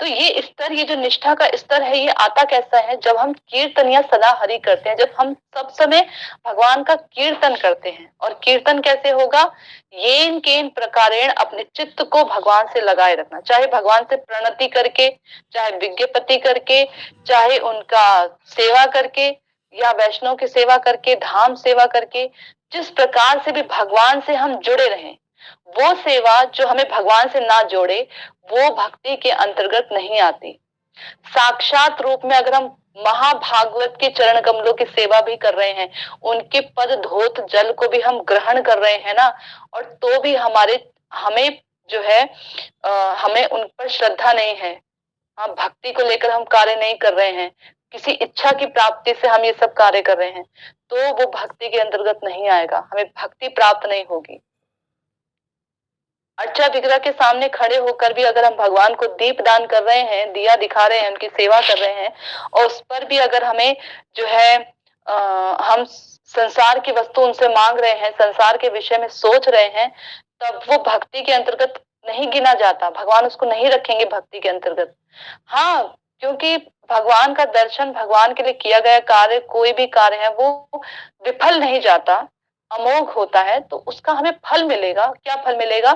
तो ये स्तर, ये जो निष्ठा का स्तर है, ये आता कैसा है? जब हम कीर्तन या सदा हरि करते हैं, जब हम सब समय भगवान का कीर्तन करते हैं। और कीर्तन कैसे होगा? येन केन प्रकारेण अपने चित्त को भगवान से लगाए रखना, चाहे भगवान से प्रणति करके, चाहे विज्ञप्ति करके, चाहे उनका सेवा करके, या वैष्णव की सेवा करके, धाम सेवा करके, जिस प्रकार से भी भगवान से हम जुड़े रहें। वो सेवा जो हमें भगवान से ना जोड़े वो भक्ति के अंतर्गत नहीं आती। साक्षात रूप में अगर हम महाभागवत के चरण कमलों की सेवा भी कर रहे हैं, उनके पद धोत जल को भी हम ग्रहण कर रहे हैं ना, और तो भी हमें जो है हमें उन पर श्रद्धा नहीं है, हम भक्ति को लेकर हम कार्य नहीं कर रहे हैं, किसी इच्छा की प्राप्ति से हम ये सब कार्य कर रहे हैं, तो वो भक्ति के अंतर्गत नहीं आएगा, हमें भक्ति प्राप्त नहीं होगी। अर्चा विग्रह के सामने खड़े होकर भी अगर हम भगवान को दीप दान कर रहे हैं, दिया दिखा रहे हैं, उनकी सेवा कर रहे हैं, और उस पर भी अगर हमें जो है हम संसार की वस्तु उनसे मांग रहे हैं, संसार के विषय में सोच रहे हैं, तब वो भक्ति के अंतर्गत नहीं गिना जाता। भगवान उसको नहीं रखेंगे भक्ति के अंतर्गत। हाँ, क्योंकि भगवान का दर्शन, भगवान के लिए किया गया कार्य, कोई भी कार्य है वो विफल नहीं जाता, अमोघ होता है। तो उसका हमें फल मिलेगा। क्या फल मिलेगा?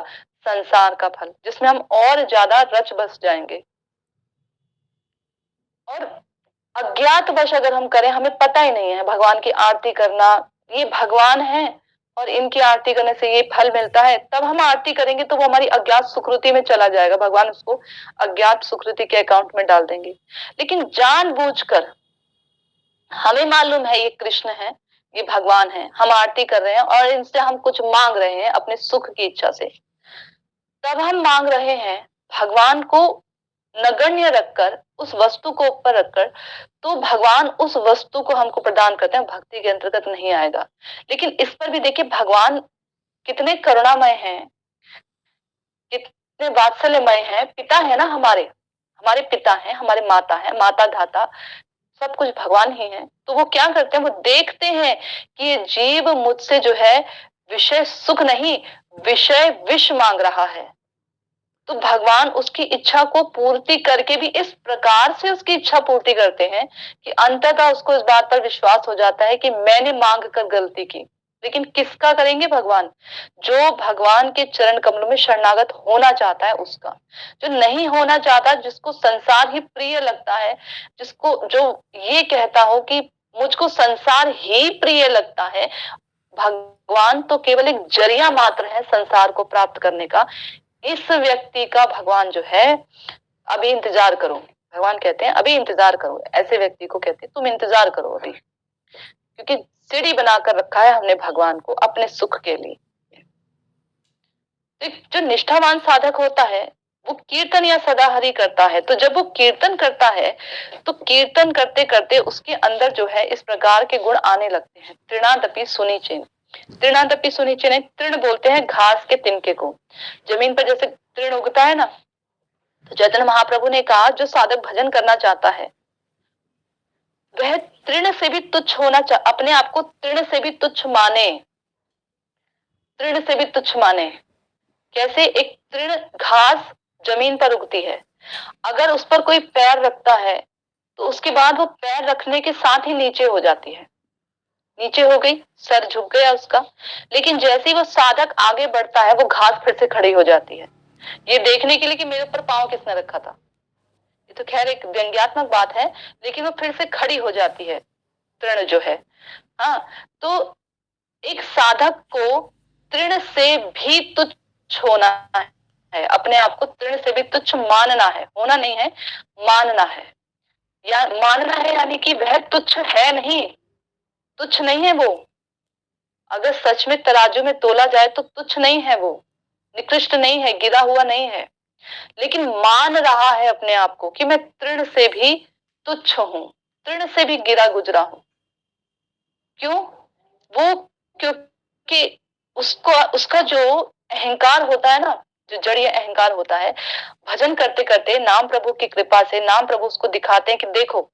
संसार का फल, जिसमें हम और ज्यादा रच बस जाएंगे। और अज्ञातवश अगर हम करें, हमें पता ही नहीं है भगवान की आरती करना, ये भगवान है और इनकी आरती करने से ये फल मिलता है, तब हम आरती करेंगे तो वो हमारी अज्ञात सुकृति में चला जाएगा, भगवान उसको अज्ञात सुकृति के अकाउंट में डाल देंगे। लेकिन जानबूझकर हमें मालूम है ये कृष्ण है, ये भगवान है, हम आरती कर रहे हैं और इनसे हम कुछ मांग रहे हैं अपने सुख की इच्छा से, तब हम मांग रहे हैं भगवान को नगण्य रखकर, उस वस्तु को ऊपर रखकर, तो भगवान उस वस्तु को हमको प्रदान करते हैं, भक्ति के अंतर्गत नहीं आएगा। लेकिन इस पर भी देखिए भगवान कितने करुणामय हैं, कितने वात्सल्यमय हैं, पिता है ना हमारे, हमारे पिता हैं, हमारे माता है, माता धाता सब कुछ भगवान ही है। तो वो क्या करते हैं, वो देखते हैं कि ये जीव मुझसे जो है विषय सुख नहीं, विषय विष मांग रहा है, तो भगवान उसकी इच्छा को पूर्ति करके भी इस प्रकार से उसकी इच्छा पूर्ति करते हैं कि अंततः उसको इस बात पर विश्वास हो जाता है कि मैंने मांग कर गलती की। लेकिन किसका करेंगे भगवान? जो भगवान के चरण कमलों में शरणागत होना चाहता है उसका। जो नहीं होना चाहता, जिसको संसार ही प्रिय लगता है, जिसको जो ये कहता हो कि मुझको संसार ही प्रिय लगता है, भगवान तो केवल एक जरिया मात्र है संसार को प्राप्त करने का, इस व्यक्ति का भगवान जो है अभी इंतजार करो। भगवान कहते हैं अभी इंतजार करो, ऐसे व्यक्ति को कहते हैं तुम इंतजार करो अभी, क्योंकि सीढ़ी बनाकर रखा है हमने भगवान को अपने सुख के लिए। तो जो निष्ठावान साधक होता है वो कीर्तन या सदा हरि करता है, तो जब वो कीर्तन करता है तो कीर्तन करते करते उसके अंदर जो है इस प्रकार के गुण आने लगते हैं। तृणादपि सुनिचेन, तृणादपि सुनिचेन, तृण बोलते हैं घास के तिनके को, जमीन पर जैसे तृण उगता है ना, तो चैतन्य महाप्रभु ने कहा जो साधक भजन करना चाहता है वह तृण से भी तुच्छ होना अपने आप को तृण से भी तुच्छ माने, तृण से भी तुच्छ माने। कैसे? एक तृण घास जमीन पर उगती है, अगर उस पर कोई पैर रखता है तो उसके बाद वो पैर रखने के साथ ही नीचे हो जाती है, नीचे हो गई, सर झुक गया उसका। लेकिन जैसे ही वो साधक आगे बढ़ता है वो घास फिर से खड़ी हो जाती है, ये देखने के लिए कि मेरे ऊपर पांव किसने रखा था। ये तो खैर एक व्यंग्यात्मक बात है, लेकिन वो फिर से खड़ी हो जाती है तृण जो है। हाँ, तो एक साधक को तृण से भी तुच्छ होना है, अपने आप को तृण से भी तुच्छ मानना है, होना नहीं है, मानना है। या मानना है यानी कि वह तुच्छ है नहीं, तुच्छ नहीं है वो। अगर सच में तराजू में तोला जाए तो तुच्छ नहीं है वो, निकृष्ट नहीं है, गिरा हुआ नहीं है, लेकिन मान रहा है अपने आप को कि मैं तृण से भी तुच्छ हूं, तृण से भी गिरा गुजरा हूं। क्यों? वो क्योंकि उसको उसका जो अहंकार होता है ना, जो जड़ीय अहंकार होता है, भजन करते करते नाम प्रभु की कृपा से नाम प्रभु उसको दिखाते हैं कि देखो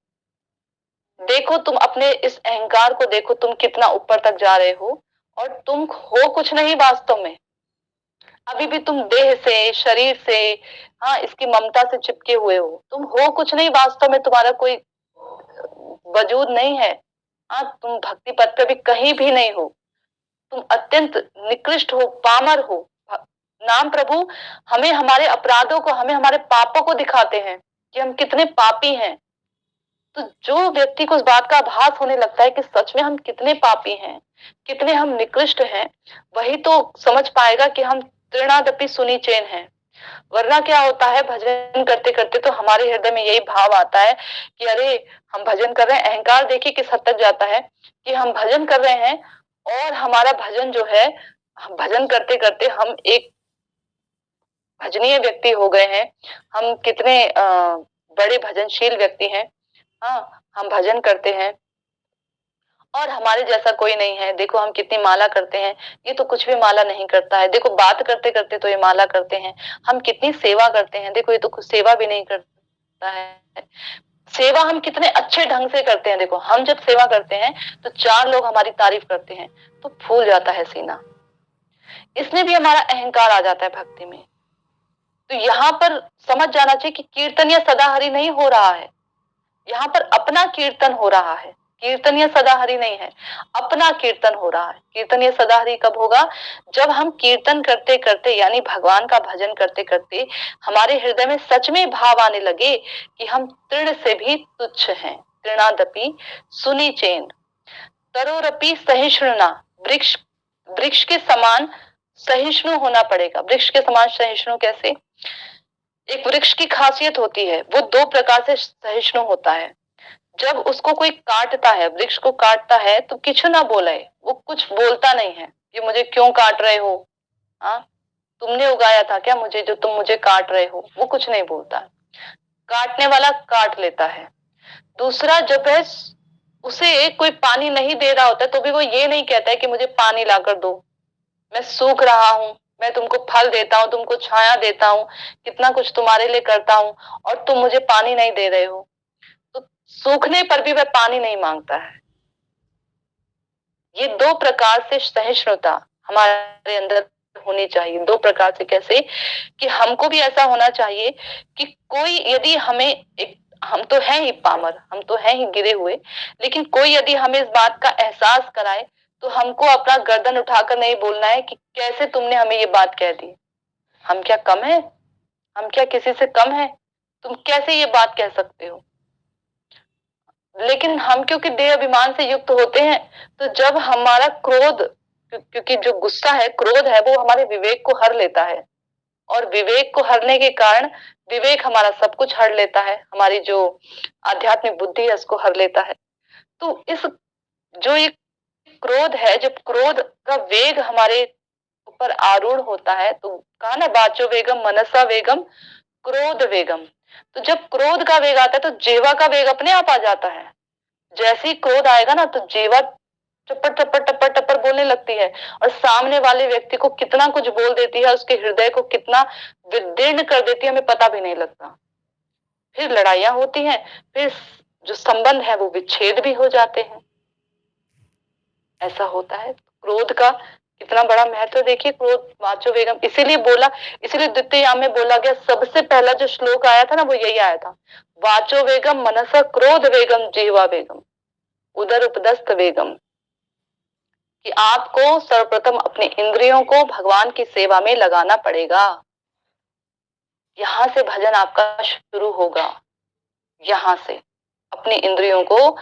देखो तुम अपने इस अहंकार को देखो, तुम कितना ऊपर तक जा रहे हो और तुम हो कुछ नहीं वास्तव में, अभी भी तुम देह से, शरीर से, हाँ, इसकी ममता से चिपके हुए हो, तुम हो कुछ नहीं वास्तव में, तुम्हारा कोई वजूद नहीं है। हाँ, तुम भक्ति पथ पे भी कहीं भी नहीं हो, तुम अत्यंत निकृष्ट हो, पामर हो। नाम प्रभु हमें हमारे अपराधों को, हमें हमारे पापों को दिखाते हैं कि हम कितने पापी हैं। तो जो व्यक्ति को उस बात का आभास होने लगता है कि सच में हम कितने पापी हैं, कितने हम निकृष्ट हैं, वही तो समझ पाएगा कि हम तृणादपि सुनिचेन हैं। वरना क्या होता है, भजन करते करते तो हमारे हृदय में यही भाव आता है कि अरे हम भजन कर रहे हैं, अहंकार देखिए किस हद तक जाता है कि हम भजन कर रहे हैं और हमारा भजन जो है, हम भजन करते करते हम एक भजनीय व्यक्ति हो गए हैं, हम कितने बड़े भजनशील व्यक्ति हैं। हाँ, हम भजन करते हैं और हमारे जैसा कोई नहीं है, देखो हम कितनी माला करते हैं, ये तो कुछ भी माला नहीं करता है, देखो बात करते करते तो ये माला करते हैं, हम कितनी सेवा करते हैं, देखो ये तो कुछ सेवा भी नहीं करता है। सेवा हम कितने अच्छे ढंग से करते हैं, देखो हम जब सेवा करते हैं तो 4 लोग हमारी तारीफ करते हैं तो फूल जाता है सीना, इसमें भी हमारा अहंकार आ जाता है भक्ति में। तो यहाँ पर समझ जाना चाहिए कि कीर्तन या सदाहरि नहीं हो रहा है, यहाँ पर अपना कीर्तन हो रहा है, कीर्तन या सदाहरि नहीं है, अपना कीर्तन हो रहा है। कीर्तन या सदाहरि कब होगा? जब हम कीर्तन करते करते यानी भगवान का भजन करते करते हमारे हृदय में सच में भाव आने लगे कि हम तृण से भी तुच्छ हैं। तृणादपि सुनिचेन, तरोरपि सहिष्णुना, वृक्ष वृक्ष के समान सहिष्णु होना पड़ेगा। वृक्ष के समान सहिष्णु कैसे? एक वृक्ष की खासियत होती है, वो 2 प्रकार से सहिष्णु होता है। जब उसको कोई काटता है, वृक्ष को काटता है तो किछु ना बोले, वो कुछ बोलता नहीं है, ये मुझे क्यों काट रहे हो, हाँ तुमने उगाया था क्या मुझे, जो तुम मुझे काट रहे हो, वो कुछ नहीं बोलता। काटने वाला काट लेता है। दूसरा, जब है उसे कोई पानी नहीं दे रहा होता है तो भी वो ये नहीं कहता है कि मुझे पानी लाकर दो, मैं सूख रहा हूं, मैं तुमको फल देता हूँ, तुमको छाया देता हूँ, कितना कुछ तुम्हारे लिए करता हूँ, और तुम मुझे पानी नहीं दे रहे हो। तो सूखने पर भी वह पानी नहीं मांगता है। ये दो प्रकार से सहिष्णुता हमारे अंदर होनी चाहिए। दो प्रकार से कैसे, कि हमको भी ऐसा होना चाहिए कि कोई यदि हमें एक, हम तो हैं ही पामर, हम तो हैं ही गिरे हुए, लेकिन कोई यदि हमें इस बात का एहसास कराए तो हमको अपना गर्दन उठाकर नहीं बोलना है कि कैसे तुमने हमें ये बात कह दी, हम क्या कम है, हम क्या किसी से कम है, तुम कैसे ये बात कह सकते हो। लेकिन हम क्योंकि देह अभिमान से युक्त होते हैं, तो जब हमारा क्रोध, क्योंकि जो गुस्सा है, क्रोध है, वो हमारे विवेक को हर लेता है, और विवेक को हरने के कारण, विवेक हमारा सब कुछ हर लेता है, हमारी जो आध्यात्मिक बुद्धि है उसको हर लेता है। तो इस जो ये क्रोध है, जब क्रोध का वेग हमारे ऊपर आरूढ़ होता है, तो कहा ना वाचो वेगम मनसा वेगम क्रोध वेगम, तो जब क्रोध का वेग आता है तो जीवा का वेग अपने आप आ जाता है। जैसे ही क्रोध आएगा ना, तो जीवा टप्पर टप्पर टप्पर टप्पर बोलने लगती है, और सामने वाले व्यक्ति को कितना कुछ बोल देती है, उसके हृदय को कितना विदीर्ण कर देती है, हमें पता भी नहीं लगता। फिर लड़ाइयां होती हैं, फिर जो संबंध है वो विच्छेद भी हो जाते हैं। ऐसा होता है। क्रोध का कितना बड़ा महत्व देखिए, क्रोध वाचो वेगम, इसीलिए बोला, इसीलिए द्वितीय याम में बोला गया, सबसे पहला जो श्लोक आया था ना, वो यही आया था, वाचो वेगम मनसा क्रोध वेगम जिह्वा वेगम उदर उपदस्थ वेगम, कि आपको सर्वप्रथम अपने इंद्रियों को भगवान की सेवा में लगाना पड़ेगा। यहां से भजन आपका शुरू होगा, यहां से अपनी इंद्रियों को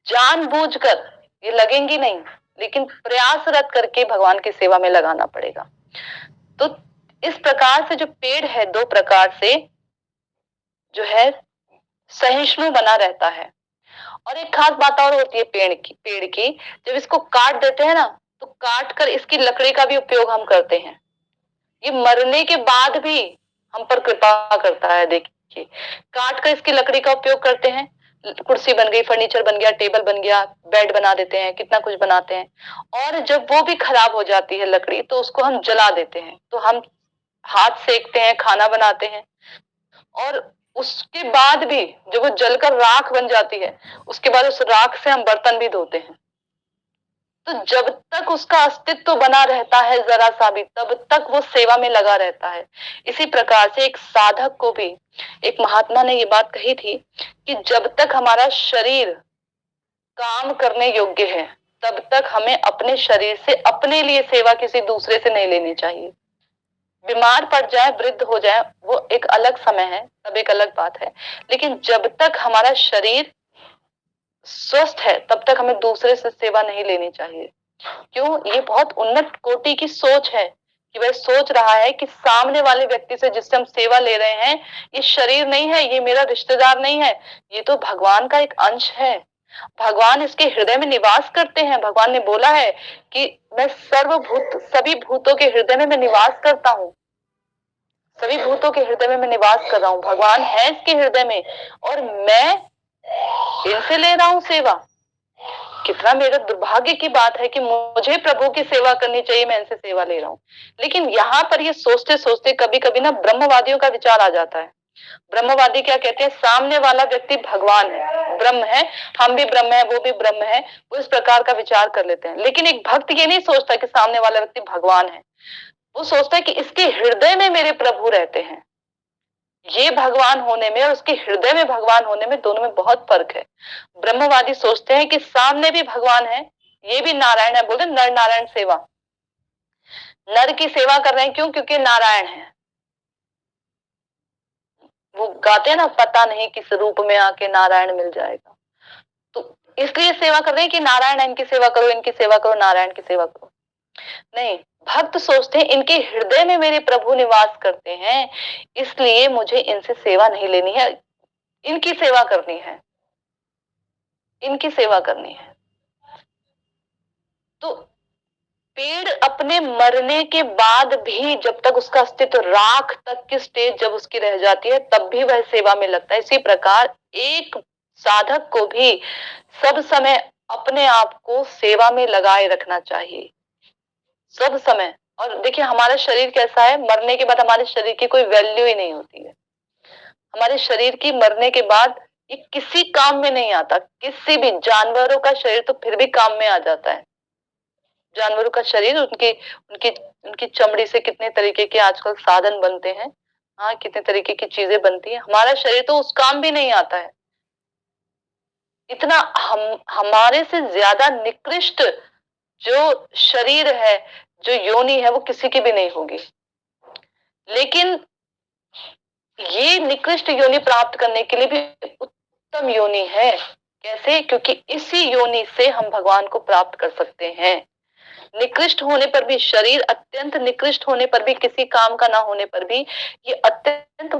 जानबूझकर, ये लगेंगी नहीं, लेकिन प्रयासरत करके भगवान की सेवा में लगाना पड़ेगा। तो इस प्रकार से जो पेड़ है, दो प्रकार से जो है सहिष्णु बना रहता है। और एक खास बात और होती है पेड़ की, जब इसको काट देते हैं ना, तो काट कर इसकी लकड़ी का भी उपयोग हम करते हैं। ये मरने के बाद भी हम पर कृपा करता है। देखिए, काट कर इसकी लकड़ी का उपयोग करते हैं, कुर्सी बन गई, फर्नीचर बन गया, टेबल बन गया, बेड बना देते हैं, कितना कुछ बनाते हैं। और जब वो भी खराब हो जाती है लकड़ी, तो उसको हम जला देते हैं, तो हम हाथ सेकते हैं, खाना बनाते हैं, और उसके बाद भी जब वो जलकर राख बन जाती है, उसके बाद उस राख से हम बर्तन भी धोते हैं। तो जब तक उसका अस्तित्व बना रहता है जरा सा भी, तब तक वो सेवा में लगा रहता है। इसी प्रकार से एक साधक को भी, एक महात्मा ने ये बात कही थी कि जब तक हमारा शरीर काम करने योग्य है, तब तक हमें अपने शरीर से अपने लिए सेवा किसी दूसरे से नहीं लेनी चाहिए। बीमार पड़ जाए, वृद्ध हो जाए, वो एक अलग समय है, तब एक अलग बात है, लेकिन जब तक हमारा शरीर स्वस्थ है, तब तक हमें दूसरे से सेवा नहीं लेनी चाहिए। क्यों? ये बहुत उन्नत कोटि की सोच है, कि वह सोच रहा है कि सामने वाले व्यक्ति से जिससे हम सेवा ले रहे हैं, ये शरीर नहीं है, ये मेरा रिश्तेदार नहीं है, ये तो भगवान का एक अंश है। भगवान इसके हृदय में निवास करते हैं। भगवान ने बोला है कि मैं सभी भूतों के हृदय में मैं निवास करता हूँ, सभी भूतों के हृदय में मैं निवास कर रहा हूँ, भगवान है इसके हृदय में, और मैं इनसे ले रहा हूँ सेवा। कितना मेरा दुर्भाग्य की बात है कि मुझे प्रभु की सेवा करनी चाहिए, मैं इनसे सेवा ले रहा हूँ। लेकिन यहाँ पर ये सोचते सोचते कभी कभी ना ब्रह्मवादियों का विचार आ जाता है। ब्रह्मवादी क्या कहते हैं? सामने वाला व्यक्ति भगवान है, ब्रह्म है, हम भी ब्रह्म है, वो भी ब्रह्म है, वो इस प्रकार का विचार कर लेते हैं। लेकिन एक भक्त ये नहीं सोचता कि सामने वाला व्यक्ति भगवान है, वो सोचता है कि इसके हृदय में मेरे प्रभु रहते हैं। ये भगवान होने में और उसके हृदय में भगवान होने में, दोनों में बहुत फर्क है। ब्रह्मवादी सोचते हैं कि सामने भी भगवान है, ये भी नारायण है, बोलते नर नारायण सेवा, नर की सेवा कर रहे हैं, क्यों? क्योंकि नारायण है। वो गाते हैं ना, पता नहीं किस रूप में आके नारायण मिल जाएगा, तो इसलिए सेवा कर रहे हैं कि नारायण है, इनकी सेवा करो, इनकी सेवा करो, नारायण की सेवा करो। नहीं, भक्त सोचते हैं इनके हृदय में मेरे प्रभु निवास करते हैं, इसलिए मुझे इनसे सेवा नहीं लेनी है, इनकी सेवा करनी है। इनकी सेवा करनी है। तो पेड़ अपने मरने के बाद भी जब तक उसका अस्तित्व राख तक की स्टेज जब उसकी रह जाती है तब भी वह सेवा में लगता है। इसी प्रकार एक साधक को भी सब समय अपने आप को सेवा में लगाए रखना चाहिए, सब समय। और देखिए हमारा शरीर कैसा है, मरने के बाद हमारे शरीर की कोई वैल्यू ही नहीं होती है। हमारे शरीर की मरने के बाद ये किसी काम में नहीं आता। किसी भी जानवरों का शरीर तो फिर भी काम में आ जाता है। जानवरों का शरीर, उनकी उनकी उनकी चमड़ी से कितने तरीके के आजकल साधन बनते हैं, हाँ कितने तरीके की चीजें बनती है। हमारा शरीर तो उस काम भी नहीं आता है। इतना हम हमारे से ज्यादा निकृष्ट जो शरीर है, जो योनि है, वो किसी की भी नहीं होगी। लेकिन ये निकृष्ट योनि प्राप्त करने के लिए भी उत्तम योनि है। कैसे? क्योंकि इसी योनि से हम भगवान को प्राप्त कर सकते हैं। निकृष्ट होने पर भी, शरीर अत्यंत निकृष्ट होने पर भी, किसी काम का ना होने पर भी ये अत्यंत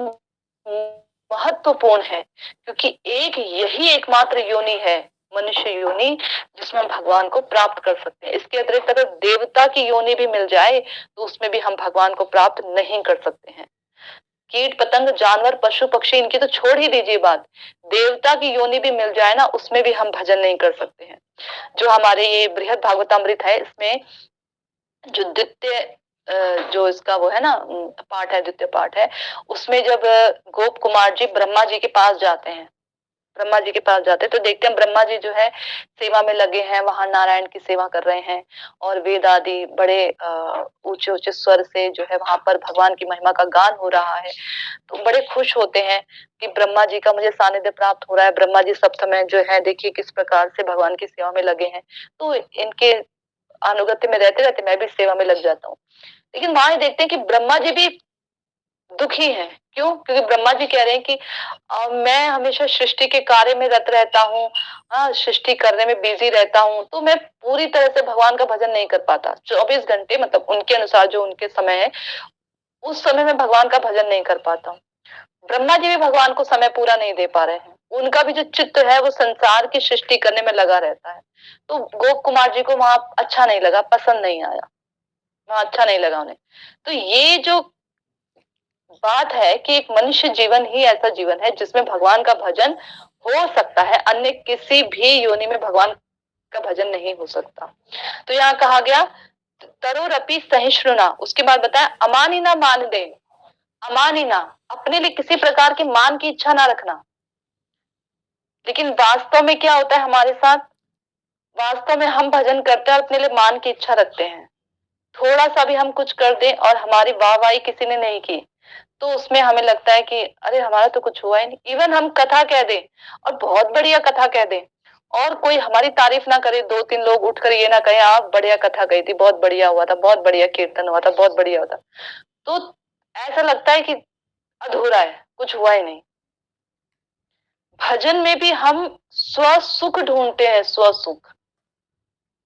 महत्वपूर्ण है, क्योंकि एक यही एकमात्र योनि है, मनुष्य योनि, जिसमें हम भगवान को प्राप्त कर सकते हैं। इसके अतिरिक्त अगर देवता की योनि भी मिल जाए तो उसमें भी हम भगवान को प्राप्त नहीं कर सकते हैं। कीट पतंग जानवर पशु पक्षी इनकी तो छोड़ ही दीजिए बात, देवता की योनि भी मिल जाए ना, उसमें भी हम भजन नहीं कर सकते हैं। जो हमारे ये बृहद भागवतामृत है, इसमें जो द्वितीय जो इसका वो है ना पाठ है, द्वितीय पाठ है, उसमें जब गोप कुमार जी ब्रह्मा जी के पास जाते हैं, ब्रह्मा जी के पास जाते हैं तो देखते हैं ब्रह्मा जी जो है सेवा में लगे हैं, वहां नारायण की सेवा कर रहे हैं और वेद आदि बड़े ऊंचे ऊंचे स्वर से जो है वहां पर भगवान की महिमा का गान हो रहा है। तो बड़े खुश होते हैं कि ब्रह्मा जी का मुझे सानिध्य प्राप्त हो रहा है। ब्रह्मा जी सब समय जो है देखिए किस प्रकार से भगवान की सेवा में लगे हैं, तो इनके अनुगत्य में रहते रहते मैं भी सेवा में लग जाता हूँ। लेकिन वहां देखते हैं कि ब्रह्मा जी भी दुखी हैं। क्यों? क्योंकि ब्रह्मा जी कह रहे हैं कि मैं हमेशा सृष्टि के कार्य में रत रहता हूँ, हाँ सृष्टि करने में बिजी रहता हूँ, तो मैं पूरी तरह से भगवान का भजन नहीं कर पाता। 24 घंटे मतलब उनके अनुसार जो उनके समय है उस समय में भगवान का भजन नहीं कर पाता हूँ। ब्रह्मा जी भी भगवान को समय पूरा नहीं दे पा रहे हैं, उनका भी जो चित्त है वो संसार की सृष्टि करने में लगा रहता है। तो गोप कुमार जी को वहां अच्छा नहीं लगा, पसंद नहीं आया, वहां अच्छा नहीं लगा उन्हें। तो ये जो बात है कि एक मनुष्य जीवन ही ऐसा जीवन है जिसमें भगवान का भजन हो सकता है, अन्य किसी भी योनि में भगवान का भजन नहीं हो सकता। तो यहाँ कहा गया तरोरपि सहिष्णुना, उसके बाद बताया अमानिना मान दे। अमानिना, अपने लिए किसी प्रकार के मान की इच्छा ना रखना। लेकिन वास्तव में क्या होता है हमारे साथ? वास्तव में हम भजन करते हैं और अपने लिए मान की इच्छा रखते हैं। थोड़ा सा भी हम कुछ कर दें और हमारी वाहवाही किसी ने नहीं की तो उसमें हमें लगता है कि अरे हमारा तो कुछ हुआ ही नहीं। इवन हम कथा कह दें और बहुत बढ़िया कथा कह दें और कोई हमारी तारीफ ना करे, 2-3 लोग उठकर ये ना कहे आप बढ़िया कथा गई थी, बहुत बढ़िया हुआ था, बहुत बढ़िया कीर्तन हुआ था, बहुत बढ़िया हुआ था, तो ऐसा लगता है कि अधूरा है, कुछ हुआ ही नहीं। भजन में भी हम स्व सुख ढूंढते हैं, स्व सुख,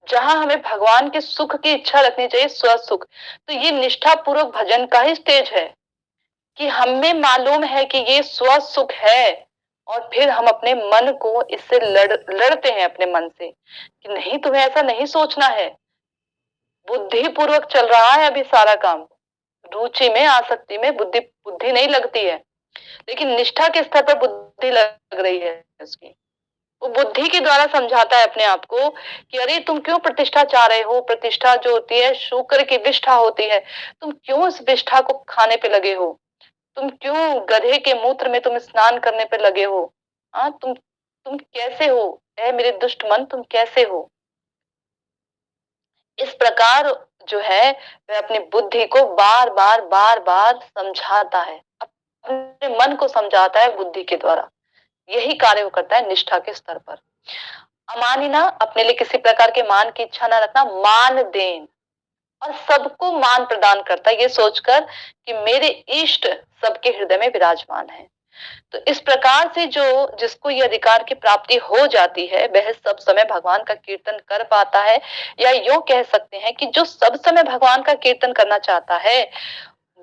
जहां हमें भगवान के सुख की इच्छा रखनी चाहिए, स्व सुख। तो ये निष्ठा पूर्वक भजन का ही स्टेज है कि हमें मालूम है कि ये स्व सुख है और फिर हम अपने मन को इससे लड़ते हैं अपने मन से कि नहीं तुम्हें ऐसा नहीं सोचना है, बुद्धि पूर्वक चल रहा है अभी सारा काम, रुचि में आसक्ति में बुद्धि बुद्धि नहीं लगती है, लेकिन निष्ठा के स्तर पर बुद्धि लग रही है उसकी। वो बुद्धि के द्वारा समझाता है अपने आप को कि अरे तुम क्यों प्रतिष्ठा चाह रहे हो, प्रतिष्ठा जो होती है शुक्र की विष्ठा होती है, तुम क्यों इस विष्ठा को खाने पे लगे हो, तुम क्यों गधे के मूत्र में तुम स्नान करने पे लगे हो, हाँ तुम कैसे हो, ऐ मेरे दुष्ट मन तुम कैसे हो। इस प्रकार जो है वह अपनी बुद्धि को बार बार बार बार समझाता है, अपने मन को समझाता है बुद्धि के द्वारा। यही कार्य वो करता है निष्ठा के स्तर पर। अमानिना, अपने लिए किसी प्रकार के मान की इच्छा ना रखना, मान देन, और सबको मान प्रदान करता है ये सोचकर कि मेरे इष्ट सबके हृदय में विराजमान है। तो इस प्रकार से जो जिसको ये अधिकार की प्राप्ति हो जाती है वह सब समय भगवान का कीर्तन कर पाता है, या यूं कह सकते हैं कि जो सब समय भगवान का कीर्तन करना चाहता है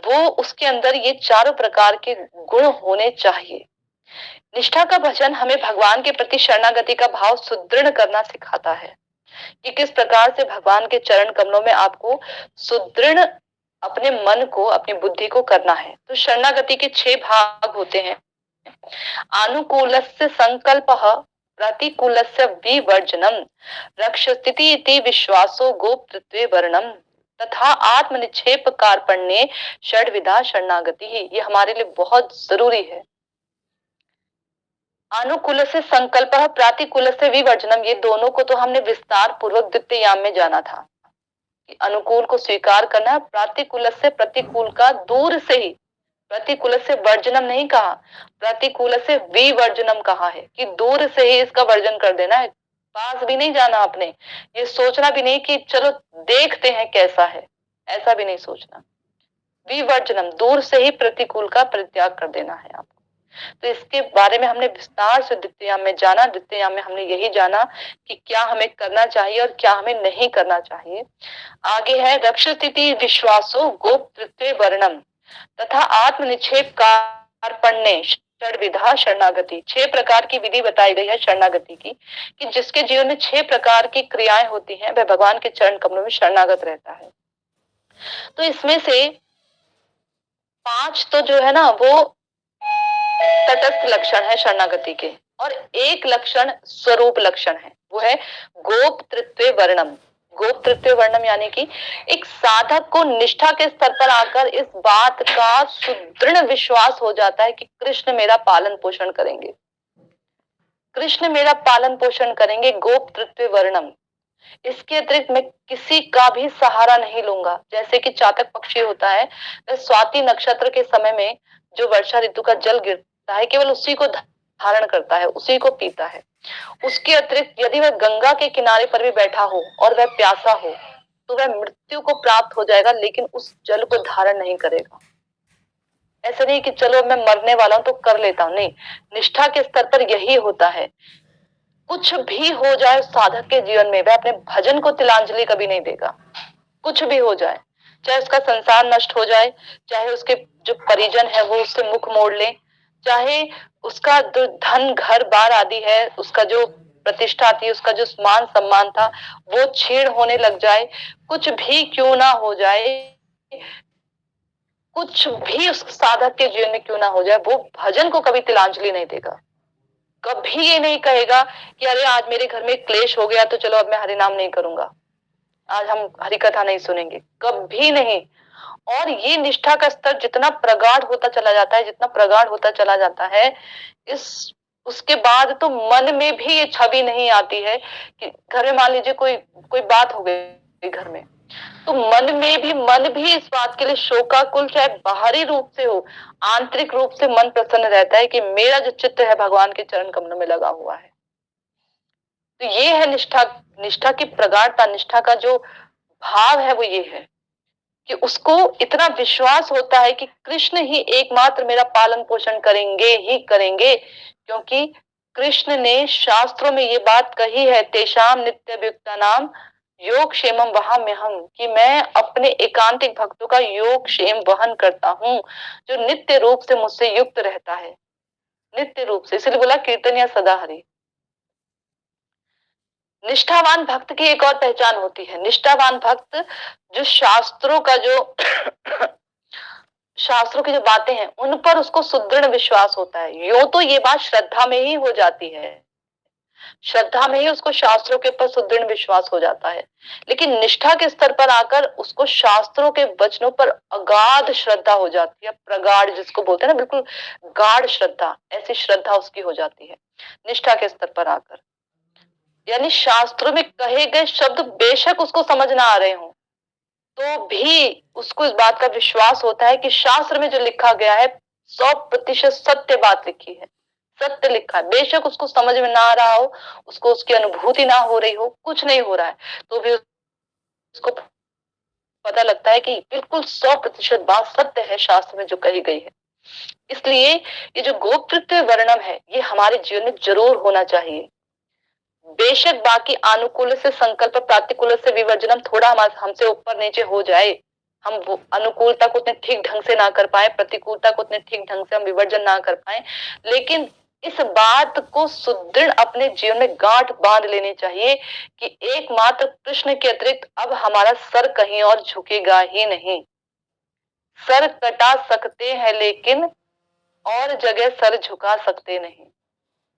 वो उसके अंदर ये चारों प्रकार के गुण होने चाहिए। निष्ठा का भजन हमें भगवान के प्रति शरणागति का भाव सुदृढ़ करना सिखाता है कि किस प्रकार से भगवान के चरण कमलों में आपको सुदृढ़ अपने मन को, अपनी बुद्धि को करना है। तो शरणागति के 6 भाग होते हैं। अनुकूलस्य संकल्पः, प्रतिकूलस्य विवर्जनम, रक्षस्थिति इति विश्वासो गोप्तृत्वे वर्णम, तथा आत्मनिक्षेप कार्पण्ये षड्विधा शरणागति ही। ये हमारे लिए बहुत जरूरी है। अनुकूल से संकल्प, प्रातिकूल से विवर्जनम, ये दोनों को तो हमने विस्तार पूर्वक द्वितीय याम में जाना था कि अनुकूल को स्वीकार करना, प्रातिकूल से प्रतिकूल का दूर से ही, प्रतिकूल से वर्जनम नहीं कहा, प्रतिकूल से विवर्जनम कहा है कि दूर से ही इसका वर्जन कर देना है। पास भी नहीं जाना आपने, ये सोचना भी नहीं कि चलो देखते हैं कैसा है, ऐसा भी नहीं सोचना। विवर्जनम, दूर से ही प्रतिकूल का परित्याग कर देना है आपको। तो इसके बारे में हमने विस्तार से द्वितीय में जाना। द्वितीय में हमने यही जाना कि क्या हमें करना चाहिए और क्या हमें नहीं करना चाहिए। आगे है रक्षस्थिति विश्वासो गोप्तृत्वे वर्णम तथा आत्मनिक्षेप कार्पण्ये षड्विधा शरणागति। 6 प्रकार की विधि बताई गई है शरणागति की, कि जिसके जीवन में 6 प्रकार की क्रियाएं होती हैं वह भगवान के चरण कमलों में शरणागत रहता है। तो इसमें से 5 तो जो है ना वो तटस्थ लक्षण है शरणागति के, और एक लक्षण स्वरूप लक्षण है, वो है गोप्तृत्वे वर्णम। गोप्तृत्वे वर्णम यानी कि एक साधक को निष्ठा के स्तर पर आकर इस बात का सुदृढ़ विश्वास हो जाता है कि कृष्ण मेरा पालन पोषण करेंगे, कृष्ण मेरा पालन पोषण करेंगे। गोप्तृत्वे वर्णम, इसके अतिरिक्त मैं किसी का भी सहारा नहीं लूंगा। जैसे कि चातक पक्षी होता है, स्वाति नक्षत्र के समय में जो वर्षा ऋतु का जल गिरता है केवल उसी को धारण करता है, उसी को पीता है। उसके अतिरिक्त यदि वह गंगा के किनारे पर भी बैठा हो और वह प्यासा हो तो वह मृत्यु को प्राप्त हो जाएगा, लेकिन उस जल को धारण नहीं करेगा। ऐसा नहीं कि चलो मैं मरने वाला हूं तो कर लेता हूं, नहीं, निष्ठा के स्तर पर यही होता है। कुछ भी हो जाए साधक के जीवन में, वह अपने भजन को तिलांजलि कभी नहीं देगा। कुछ भी हो जाए, चाहे उसका संसार नष्ट हो जाए, चाहे उसके जो परिजन है वो उससे मुख मोड़ ले, चाहे उसका जो धन घर बार आदि है, उसका जो प्रतिष्ठा थी, उसका जो मान सम्मान था वो छीण होने लग जाए, कुछ भी क्यों ना हो जाए, कुछ भी उस साधक के जीवन में क्यों ना हो जाए, वो भजन को कभी तिलांजलि नहीं देगा। कभी ये नहीं कहेगा कि अरे आज मेरे घर में क्लेश हो गया तो चलो अब मैं हरि नाम नहीं करूंगा, आज हम हरि कथा नहीं सुनेंगे, कभी नहीं। और ये निष्ठा का स्तर जितना प्रगाढ़ होता चला जाता है, जितना प्रगाढ़ होता चला जाता है, इस उसके बाद तो मन में भी ये छवि नहीं आती है कि घर में मान लीजिए कोई कोई बात हो गई घर में, तो मन भी इस बात के लिए शोकाकुल, चाहे बाहरी रूप से हो, आंतरिक रूप से मन प्रसन्न रहता है कि मेरा जो चित्त है भगवान के चरण कमलों में लगा हुआ है। तो ये है निष्ठा, निष्ठा की प्रगाढ़ता, निष्ठा का जो भाव है वो ये है कि उसको इतना विश्वास होता है कि कृष्ण ही एकमात्र मेरा पालन पोषण करेंगे ही करेंगे, क्योंकि कृष्ण ने शास्त्रों में ये बात कही है, तेषाम नित्य वियुक्ता नाम योग क्षेमम वहाम्य हम, कि मैं अपने एकांतिक भक्तों का योग क्षेम वहन करता हूँ, जो नित्य रूप से मुझसे युक्त रहता है, नित्य रूप से। इसलिए बोला कीर्तन या सदा हरि। निष्ठावान भक्त की एक और पहचान होती है, निष्ठावान भक्त जो शास्त्रों का जो शास्त्रों की जो बातें हैं उन पर उसको सुदृढ़ विश्वास होता है। यो तो ये बात श्रद्धा में ही हो जाती है, श्रद्धा में ही उसको शास्त्रों के ऊपर सुदृढ़ विश्वास हो जाता है, लेकिन निष्ठा के स्तर पर आकर उसको शास्त्रों के वचनों पर अगाध श्रद्धा हो जाती है, प्रगाढ़ जिसको बोलते हैं ना, बिल्कुल गाढ़ श्रद्धा, ऐसी श्रद्धा उसकी हो जाती है निष्ठा के स्तर पर आकर। यानी शास्त्रों में कहे गए शब्द बेशक उसको समझ ना आ रहे हो तो भी उसको इस बात का विश्वास होता है कि शास्त्र में जो लिखा गया है 100% सत्य बात लिखी है, सत्य लिखा है। बेशक उसको समझ में ना आ रहा हो, उसको उसकी अनुभूति ना हो रही हो, कुछ नहीं हो रहा है, तो भी उसको पता लगता है कि बिल्कुल 100% बात सत्य है शास्त्र में जो कही गई है। इसलिए ये जो गोप्तृत्व वर्णम है ये हमारे जीवन में जरूर होना चाहिए। बेशक बाकी अनुकूल से संकल्प, प्रातिकूल से विवर्जनम थोड़ा हमसे ऊपर नीचे हो जाए, हम वो अनुकूलता को उतने ठीक ढंग से ना कर पाए, प्रतिकूलता को उतने ठीक ढंग से हम विवर्जन ना कर पाए, लेकिन इस बात को सुदृढ़ अपने जीवन में गांठ बांध लेनी चाहिए कि एकमात्र कृष्ण के अतिरिक्त अब हमारा सर कहीं और झुकेगा ही नहीं। सर कटा सकते हैं लेकिन और जगह सर झुका सकते नहीं।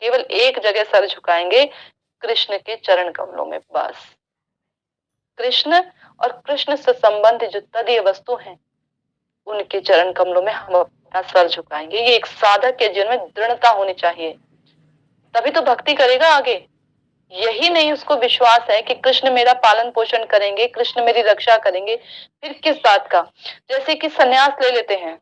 केवल एक जगह सर झुकाएंगे, कृष्ण के चरण कमलों में, बस। कृष्ण और कृष्ण से संबंधित जो तदीय वस्तु हैं, उनके चरण कमलों में हम अपना सर झुकाएंगे। ये एक साधक के जीवन में दृढ़ता होनी चाहिए, तभी तो भक्ति करेगा आगे। यही नहीं उसको विश्वास है कि कृष्ण मेरा पालन पोषण करेंगे, कृष्ण मेरी रक्षा करेंगे, फिर किस बात का। जैसे कि सन्यास ले लेते हैं,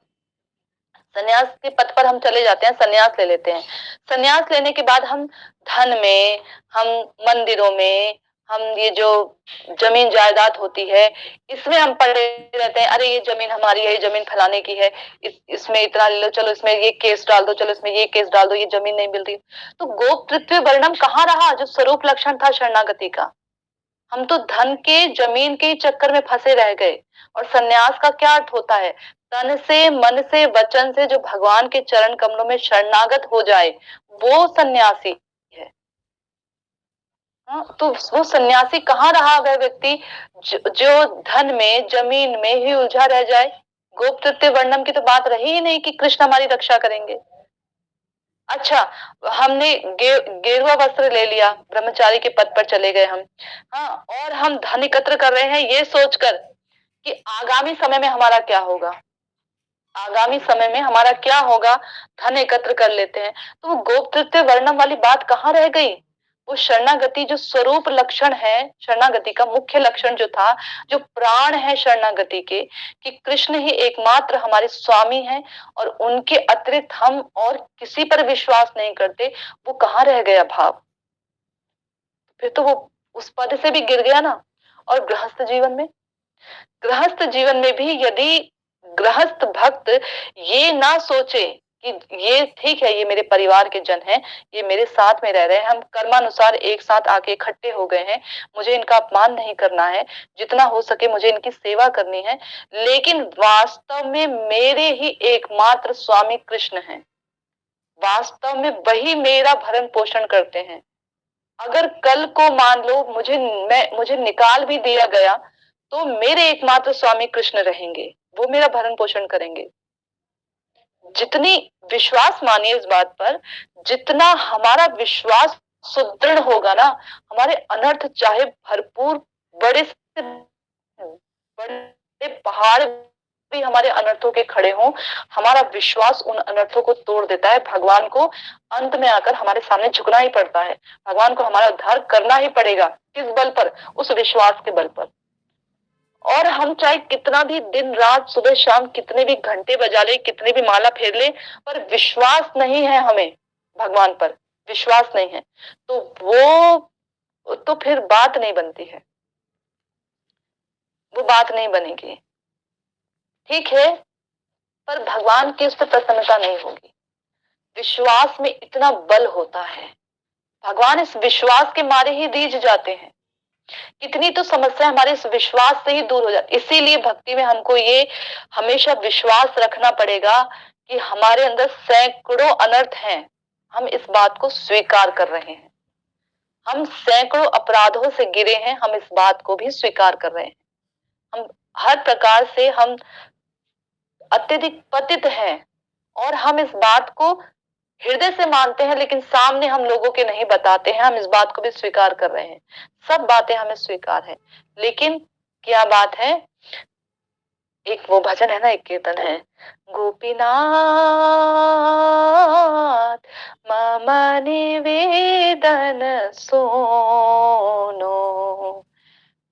सन्यास के पथ पर हम चले जाते हैं, सन्यास ले लेते हैं। सन्यास लेने के बाद हम धन में, हम मंदिरों में, हम ये जो जमीन जायदाद होती है, इसमें हम पड़े रहते हैं। अरे ये जमीन हमारी है, ये जमीन फलाने की है, इसमें इतना ले लो, चलो इसमें ये केस डाल दो, चलो इसमें ये केस डाल दो, ये जमीन नहीं मिलती। तो गोप्तृत्व वर्णम कहाँ रहा जो स्वरूप लक्षण था शरणागति का। हम तो धन के, जमीन के चक्कर में फंसे रह गए। और सन्यास का क्या अर्थ होता है? तन से, मन से, वचन से जो भगवान के चरण कमलों में शरणागत हो जाए, वो सन्यासी है। हाँ, तो वो सन्यासी कहाँ रहा वह व्यक्ति जो धन में, जमीन में ही उलझा रह जाए। गोप्तृत्व वर्णम की तो बात रही ही नहीं कि कृष्ण हमारी रक्षा करेंगे। अच्छा, हमने गेरुआ वस्त्र ले लिया, ब्रह्मचारी के पद पर चले गए हम। हाँ, और हम धन एकत्र कर रहे हैं ये सोचकर कि आगामी समय में हमारा क्या होगा, आगामी समय में हमारा क्या होगा, धन एकत्र कर लेते हैं। तो वो गोप्तृत्व वर्णम वाली बात कहाँ रह गई? वो शरणागति जो स्वरूप लक्षण है, शरणागति का मुख्य लक्षण जो था, जो प्राण है शरणागति के, कि कृष्ण ही एकमात्र हमारे स्वामी हैं और उनके अतिरिक्त हम और किसी पर विश्वास नहीं करते, वो कहाँ रह गया भाव? फिर तो वो उस पद से भी गिर गया ना। और गृहस्थ जीवन में, गृहस्थ जीवन में भी यदि गृहस्थ भक्त ये ना सोचे कि ये ठीक है, ये मेरे परिवार के जन हैं, ये मेरे साथ में रह रहे हैं, हम कर्मानुसार एक साथ आके इकट्ठे हो गए हैं, मुझे इनका अपमान नहीं करना है, जितना हो सके मुझे इनकी सेवा करनी है, लेकिन वास्तव में मेरे ही एकमात्र स्वामी कृष्ण हैं, वास्तव में वही मेरा भरण पोषण करते हैं। अगर कल को मान लो मुझे निकाल भी दिया गया, तो मेरे एकमात्र स्वामी कृष्ण रहेंगे, वो मेरा भरण पोषण करेंगे। जितनी विश्वास मानिए इस बात पर, जितना हमारा विश्वास सुदृढ़ होगा ना, हमारे अनर्थ चाहे भरपूर, बड़े से बड़े पहाड़ भी हमारे अनर्थों के खड़े हों, हमारा विश्वास उन अनर्थों को तोड़ देता है। भगवान को अंत में आकर हमारे सामने झुकना ही पड़ता है, भगवान को हमारा उद्धार करना ही पड़ेगा। किस बल पर? उस विश्वास के बल पर। और हम चाहे कितना भी दिन रात सुबह शाम कितने भी घंटे बजा ले, कितने भी माला फेर ले, पर विश्वास नहीं है हमें, भगवान पर विश्वास नहीं है, तो वो तो फिर बात नहीं बनती है, वो बात नहीं बनेगी। ठीक है, पर भगवान की उस पर प्रसन्नता नहीं होगी। विश्वास में इतना बल होता है, भगवान इस विश्वास के मारे ही रीझ जाते हैं। कितनी तो समस्या हमारे इस विश्वास से ही दूर हो जाती। इसीलिए भक्ति में हमको ये हमेशा विश्वास रखना पड़ेगा कि हमारे अंदर सैकड़ों अनर्थ हैं, हम इस बात को स्वीकार कर रहे हैं। हम सैकड़ों अपराधों से गिरे हैं, हम इस बात को भी स्वीकार कर रहे हैं। हम हर प्रकार से हम अत्यधिक पतित हैं और हम इस बात को हृदय से मानते हैं, लेकिन सामने हम लोगों के नहीं बताते हैं, हम इस बात को भी स्वीकार कर रहे हैं। सब बातें हमें स्वीकार है, लेकिन क्या बात है, एक वो भजन है ना, एक कीर्तन है, गोपीनाथ मम निवेदन सोनो,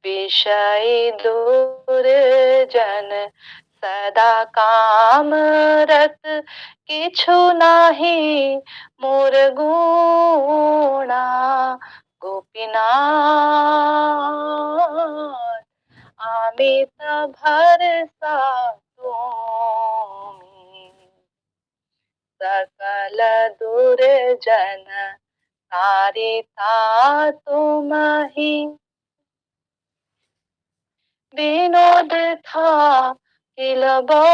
विषय दुर्जन सदा काम रत, किछु नाही मोर गुणा। गोपीनाथ अमित भरसा तुमी, सकल दुर्जन तारिता तुमहि, विनोद था किलबासी।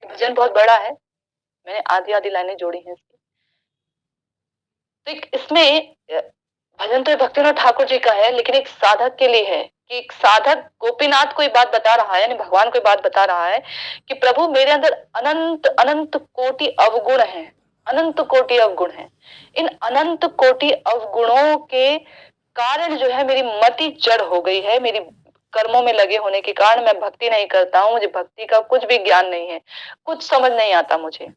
भजन बहुत बड़ा है, मैंने आधी-आधी लाइनें जोड़ी हैं इसकी। तो एक इसमें भजन तो भक्तिनाथ ठाकुर जी का है, लेकिन एक साधक के लिए है कि एक साधक गोपीनाथ को ये बात बता रहा है, यानी भगवान को ये बात बता रहा है कि प्रभु मेरे अंदर अनंत अनंत कोटि अवगुण हैं, अनंत कोटि अवगुण हैं। इन अनंत कोटि अवगुणों के कारण जो है मेरी मति जड़ हो गई है, मेरी कर्मों में लगे होने के कारण मैं भक्ति नहीं करता हूँ, मुझे भक्ति का कुछ भी ज्ञान नहीं है, कुछ समझ नहीं आता मुझे।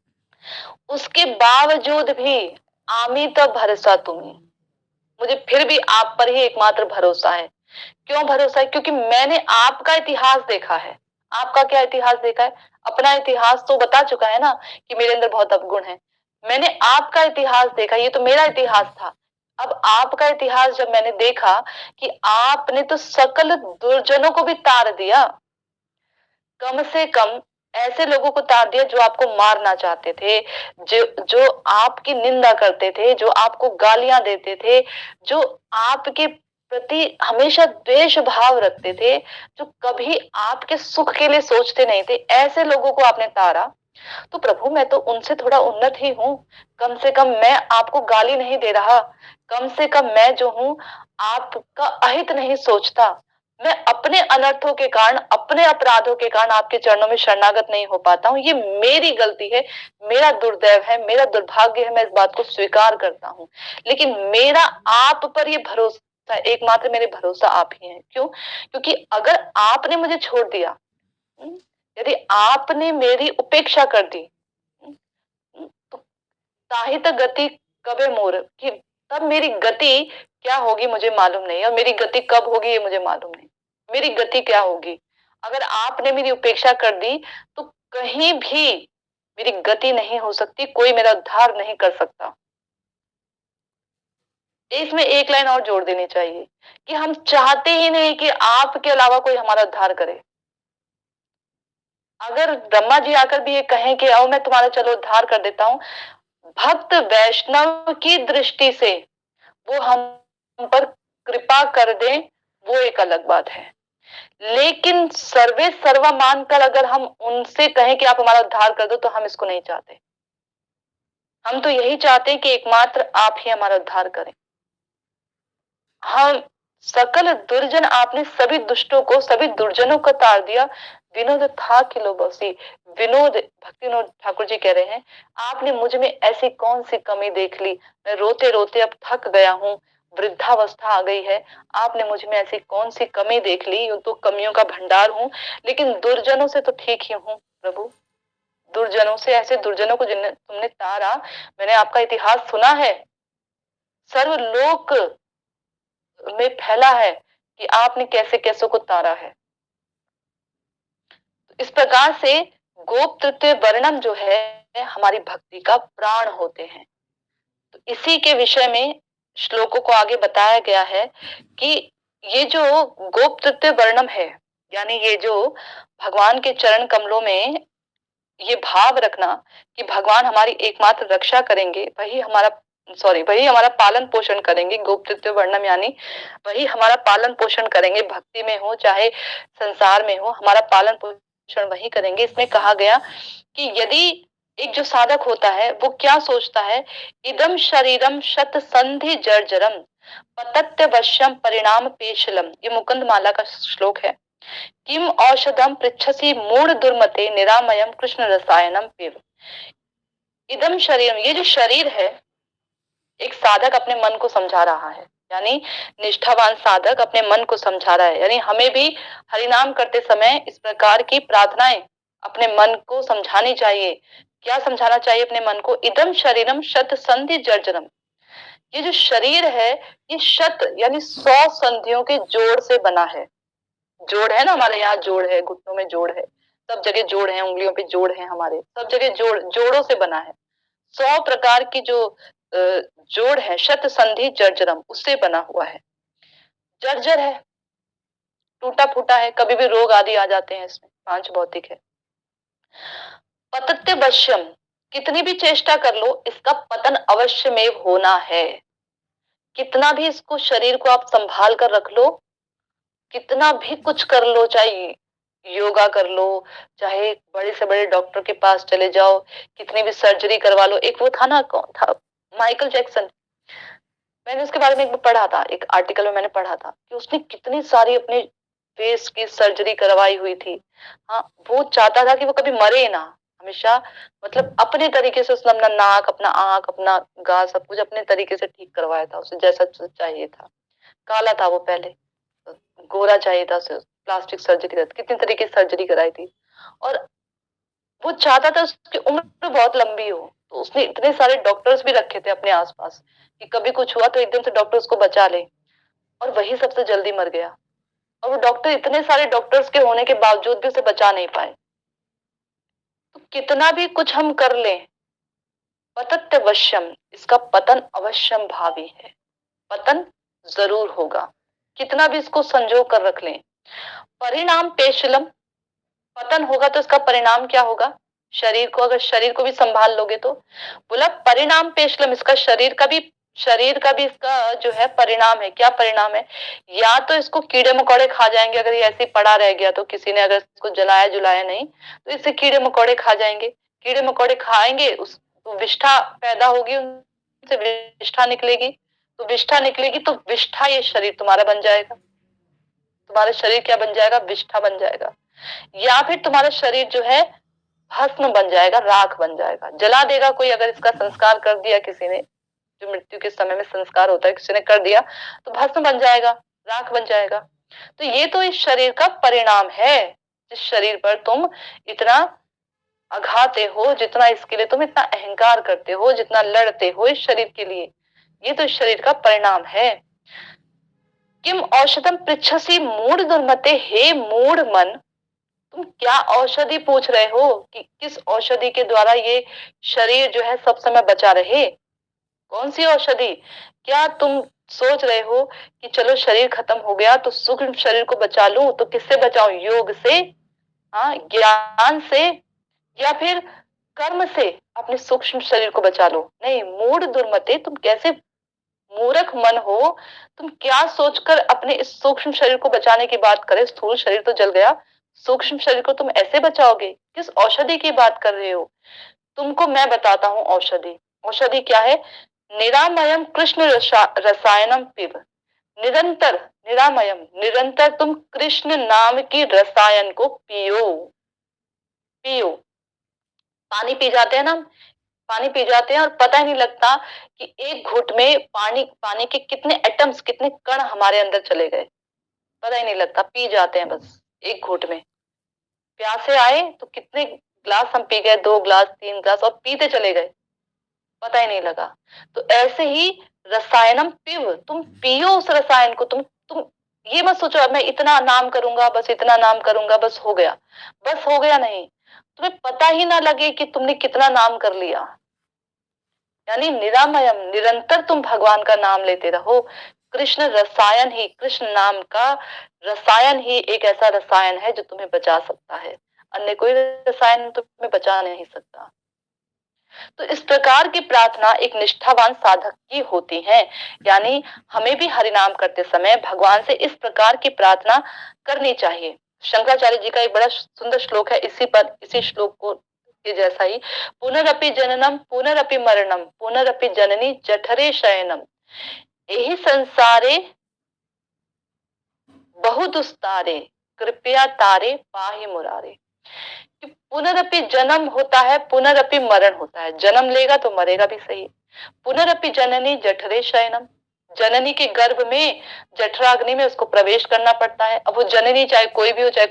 उसके बावजूद भी आमित भरोसा तुम्हें, मुझे फिर भी आप पर ही एकमात्र भरोसा है। क्यों भरोसा है? क्योंकि मैंने आपका इतिहास देखा है। आपका क्या इतिहास देखा है? अपना इतिहास तो बता चुका है ना कि मेरे अंदर बहुत अवगुण है। मैंने आपका इतिहास देखा, ये तो मेरा इतिहास था। अब आपका इतिहास जब मैंने देखा कि आपने तो सकल दुर्जनों को भी तार दिया, कम से कम ऐसे लोगों को तार दिया जो आपको मारना चाहते थे, जो जो आपकी निंदा करते थे, जो आपको गालियां देते थे, जो आपके प्रति हमेशा द्वेष भाव रखते थे, जो कभी आपके सुख के लिए सोचते नहीं थे, ऐसे लोगों को आपने तारा। तो प्रभु मैं तो उनसे थोड़ा उन्नत ही हूँ, कम से कम मैं आपको गाली नहीं दे रहा, कम से कम मैं जो हूँ आपका अहित नहीं सोचता। मैं अपने अनर्थों के कारण, अपने अपराधों के कारण आपके चरणों में शरणागत नहीं हो पाता हूँ, ये मेरी गलती है, मेरा दुर्दैव है, मेरा दुर्भाग्य है, मैं इस बात को स्वीकार करता हूँ। लेकिन मेरा आप पर ये भरोसा, एकमात्र मेरे भरोसा आप ही हैं। क्यों? क्योंकि अगर आपने मुझे छोड़ दिया, यदि आपने मेरी उपेक्षा कर दी, तो ताहित गति कबे मोर, कि तब मेरी गति क्या होगी मुझे मालूम नहीं, और मेरी गति कब होगी ये मुझे मालूम नहीं। मेरी गति क्या होगी? अगर आपने मेरी उपेक्षा कर दी तो कहीं भी मेरी गति नहीं हो सकती, कोई मेरा उद्धार नहीं कर सकता। इसमें एक लाइन और जोड़ देनी चाहिए कि हम चाहते ही नहीं कि आपके अलावा कोई हमारा उद्धार करे। अगर ब्रह्मा जी आकर भी ये कहें कि आओ मैं तुम्हारा चलो उद्धार कर देता हूँ, भक्त वैष्णव की दृष्टि से वो हम पर कृपा कर दें, वो एक अलग बात है। लेकिन सर्वे सर्वा मानकर अगर हम उनसे कहें कि आप हमारा उद्धार कर दो, तो हम इसको नहीं चाहते। हम तो यही चाहते हैं कि एकमात्र आप ही हमारा उद्धार करें। हम सकल दुर्जन, आपने सभी दुष्टों को, सभी दुर्जनों को तार दिया। विनोद था किलो बसी, विनोद भक्ति विनोद ठाकुर जी कह रहे हैं, आपने मुझ में ऐसी कौन सी कमी देख ली? मैं रोते रोते अब थक गया हूँ, वृद्धावस्था आ गई है, आपने मुझ में ऐसी कौन सी कमी देख ली? यूं तो कमियों का भंडार हूँ, लेकिन दुर्जनों से तो ठीक ही हूँ प्रभु। दुर्जनों से, ऐसे दुर्जनों को जिन्हें तुमने तारा, मैंने आपका इतिहास सुना है, सर्वलोक में फैला है कि आपने कैसे कैसों को तारा है। इस प्रकार से गोप तृतीय वर्णम जो है हमारी भक्ति का प्राण होते हैं। तो इसी के विषय में श्लोकों को आगे बताया गया है कि ये जो गोप तृतीय वर्णम है, यानी ये जो भगवान के चरण कमलों में ये भाव रखना कि भगवान हमारी एकमात्र रक्षा करेंगे, वही हमारा पालन पोषण करेंगे। गोप्तृत्व वर्णम यानी वही हमारा पालन पोषण करेंगे, भक्ति में हो चाहे संसार में हो, हमारा पालन पोषण वही करेंगे। इसमें कहा गया कि यदि एक जो साधक होता है वो क्या सोचता है, इदम शरीरम शत संधि जर्जरम पतत्य वश्यम परिणाम पेशलम, ये मुकुंद माला का श्लोक है। किम औषधम पृच्छसी मूढ़ दुर्मते निरामयम कृष्ण रसायनम पिब। इदम शरीरम, ये जो शरीर है, एक साधक अपने मन को समझा रहा है, यानी निष्ठावान साधक अपने मन को समझा रहा है। यानी हमें भी हरिनाम करते समय इस प्रकार की प्रार्थनाएं अपने मन को समझानी चाहिए। क्या समझाना चाहिए अपने मन को? इदम शरीरम शत संधि जर्जरम, ये जो शरीर है ये शत यानी 100 संधियों के जोड़ से बना है। जोड़ है ना, हमारे यहाँ जोड़ है, घुटनों में जोड़ है, सब जगह जोड़ है, उंगलियों पे जोड़ है, हमारे सब जगह जोड़ों से बना है। 100 प्रकार की जो जोड़ है, शत संधि जर्जरम, उससे बना हुआ है। जर्जर है, टूटा फूटा है, कभी भी रोग आदि आ जाते हैं इसमें, पांच भौतिक है। पतत्य वश्यम, कितनी भी चेष्टा कर लो इसका पतन अवश्य में होना है। कितना भी इसको, शरीर को आप संभाल कर रख लो, कितना भी कुछ कर लो, चाहे योगा कर लो, चाहे बड़े से बड़े डॉक्टर के पास चले जाओ, कितनी भी सर्जरी करवा लो। एक वो था ना, कौन था, माइकल जैक्सन, मैंने उसके बारे में एक बार पढ़ा था, एक आर्टिकल में मैंने पढ़ा था कि उसने कितनी सारी अपने फेस की सर्जरी करवाई हुई थी। हाँ, वो चाहता था कि वो कभी मरे ना, हमेशा, मतलब अपने तरीके से उसने अपना नाक, अपना आंख, अपना गाल, सब कुछ अपने तरीके से ठीक करवाया था, उसे जैसा चाहिए था। काला था वो पहले, गोरा चाहिए था उसे, प्लास्टिक सर्जरी, कितनी तरीके की सर्जरी कराई थी। और वो चाहता था उसकी उम्र बहुत लंबी हो, तो उसने इतने सारे डॉक्टर्स भी रखे थे अपने आसपास कि कभी कुछ हुआ तो एकदम से डॉक्टर उसको बचा ले। और वही सबसे जल्दी मर गया। और वो डॉक्टर, इतने सारे डॉक्टर्स के होने के बावजूद भी उसे बचा नहीं पाए। तो कितना भी कुछ हम कर लें, पतत्यवश्यम, इसका पतन अवश्यम भावी है, पतन जरूर होगा, कितना भी इसको संजो कर रख लें। परिणाम पेशलम, पतन होगा तो इसका परिणाम क्या होगा? शरीर को, अगर शरीर को भी संभाल लोगे तो, बोला परिणाम पेशलम, इसका शरीर का भी इसका जो है परिणाम है। क्या परिणाम है? या तो इसको कीड़े मकोड़े खा जाएंगे, अगर ये ऐसे ही पड़ा रह गया तो, किसी ने अगर इसको जलाया जुलाया नहीं, तो इससे कीड़े मकोड़े खा जाएंगे। कीड़े मकोड़े खाएंगे, उस तो विष्ठा पैदा होगी, उनसे विष्ठा निकलेगी, तो विष्ठा निकलेगी तो विष्ठा, ये शरीर तुम्हारा बन जाएगा। तुम्हारा शरीर क्या बन जाएगा? विष्ठा बन जाएगा। या फिर तुम्हारा शरीर जो है भस्म बन जाएगा, राख बन जाएगा, जला देगा कोई, अगर इसका संस्कार कर दिया किसी ने, जो मृत्यु के समय में संस्कार होता है, किसी ने कर दिया, तो भस्म बन जाएगा, राख बन जाएगा। तो ये तो इस शरीर का परिणाम है। जिस शरीर पर तुम इतना अघाते हो, जितना इसके लिए तुम इतना अहंकार करते हो, जितना लड़ते हो इस शरीर के लिए, ये तो इस शरीर का परिणाम है। किम औषधम पृच्छसी मूढ़ दुर्मते, हे मूढ़ मन, तुम क्या औषधि पूछ रहे हो कि किस औषधि के द्वारा ये शरीर जो है सब समय बचा रहे? कौन सी औषधि? क्या तुम सोच रहे हो कि चलो शरीर खत्म हो गया तो सूक्ष्म शरीर को बचा लूं, तो किससे बचाऊं? योग से, हाँ, ज्ञान से, या फिर कर्म से अपने सूक्ष्म शरीर को बचा लो? नहीं, मूढ़ दुर्मते, तुम कैसे मूर्ख मन हो, तुम क्या सोचकर अपने इस सूक्ष्म शरीर को बचाने की बात करे? स्थूल शरीर तो जल गया, सूक्ष्म शरीर को तुम ऐसे बचाओगे? किस औषधि की बात कर रहे हो? तुमको मैं बताता हूँ औषधि। औषधि क्या है? निरामयम कृष्ण रसायनम पिब, निरंतर, निरामयम, निरंतर तुम कृष्ण नाम की रसायन को पियो। पियो, पानी पी जाते हैं ना, पानी पी जाते हैं और पता ही नहीं लगता कि एक घूंट में पानी, पानी के कितने एटम्स, कितने कण हमारे अंदर चले गए, पता ही नहीं लगता। पी जाते हैं बस एक घूंट में। प्यासे आए तो कितने ग्लास हम पी गए, 2 ग्लास, 3 ग्लास, और पीते चले गए, पता ही नहीं लगा। तो ऐसे ही रसायनम पिव, तुम पियो उस रसायन को। तुम ये मत सोचो अब मैं इतना नाम करूंगा, बस इतना नाम करूंगा, बस हो गया। बस हो गया नहीं, तुम्हें पता ही ना लगे कि तुमने कितना नाम कर लिया। यानी निरामयम, निरंतर तुम भगवान का नाम लेते रहो। कृष्ण रसायन ही, कृष्ण नाम का रसायन ही एक ऐसा रसायन है जो तुम्हें बचा सकता है, अन्य कोई रसायन तुम्हें बचा नहीं सकता। तो इस प्रकार की प्रार्थना एक निष्ठावान साधक की होती है। यानी हमें भी हरिनाम करते समय भगवान से इस प्रकार की प्रार्थना करनी चाहिए। शंकराचार्य जी का एक बड़ा सुंदर श्लोक है इसी पर, इसी श्लोक को के जैसा ही, पुनरपि जननम पुनरपि मरणम पुनरपि जननी जठरे शयनम, यही संसारे बहु दुस्तारे, कृपया तारे पाहि मुरारे। कि पुनरपि जन्म होता है, पुनरपि मरण होता है, जन्म लेगा तो मरेगा भी सही। पुनरपि जननी जठरे शयनम, जननी के गर्भ में, जठराग्नि में उसको प्रवेश करना पड़ता है। अब वो जननी चाहे कोई भी हो, चाहे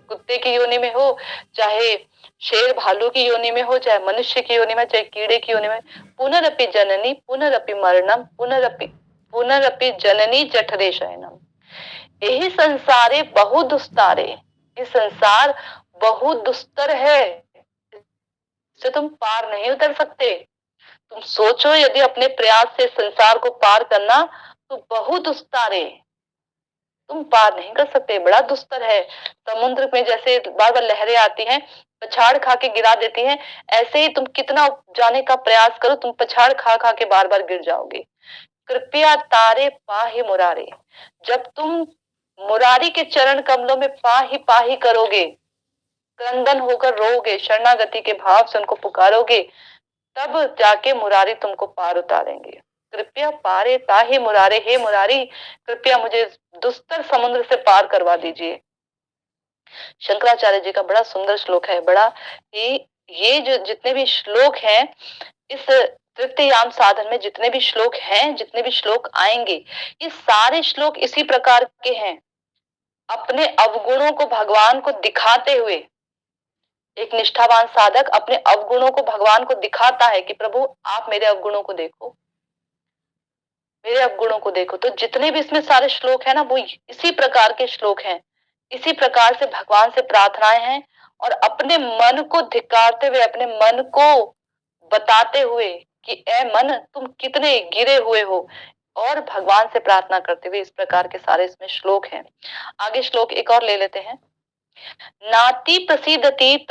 कुत्ते की योनि में हो, चाहे शेर भालू की योनि में हो, चाहे मनुष्य की योनि में, चाहे कीड़े की योनि में। पुनरपि जननी पुनरपि मरणम पुनरपि पुनरपि जननी जठरे शयनम, यही संसारे बहु दुस्तारे, ये संसार बहुत दुस्तर है, इससे तुम पार नहीं उतर सकते। तुम सोचो यदि अपने प्रयास से संसार को पार करना, तो बहुत दुस्तारे, तुम पार नहीं कर सकते, बड़ा दुस्तर है। समुद्र में जैसे बार बार लहरें आती हैं, पछाड़ खा के गिरा देती हैं, ऐसे ही तुम कितना जाने का प्रयास करो, तुम पछाड़ खा खा के बार बार गिर जाओगे। कृपया तारे पाहि मुरारे, जब तुम मुरारी के चरण कमलों में पाही करोगे, क्रंदन होकर रोगे, शरणागति के भाव से उनको पुकारोगे, तब जाके मुरारी तुमको पार उतारेंगे। कृपया पारे ताहे मुरारे, हे मुरारी कृपया मुझे दुस्तर समुद्र से पार करवा दीजिए। शंकराचार्य जी का बड़ा सुंदर श्लोक है, बड़ा ही, ये जो जितने भी श्लोक हैं इस तृतीयाम साधन में, जितने भी श्लोक हैं, जितने भी श्लोक आएंगे, ये सारे श्लोक इसी प्रकार के हैं। अपने अवगुणों को भगवान को दिखाते हुए एक निष्ठावान साधक अपने अवगुणों को भगवान को दिखाता है कि प्रभु आप मेरे अवगुणों को देखो, मेरे अवगुणों को देखो। तो जितने भी इसमें सारे श्लोक है ना, वो इसी प्रकार के श्लोक हैं, इसी प्रकार से भगवान से प्रार्थनाएं हैं, और अपने मन को धिक्कारते हुए, अपने मन को बताते हुए कि ए मन तुम कितने गिरे हुए हो, और भगवान से प्रार्थना करते हुए, इस प्रकार के सारे इसमें श्लोक हैं। आगे श्लोक एक और ले लेते हैं। नाति प्रसिद्धति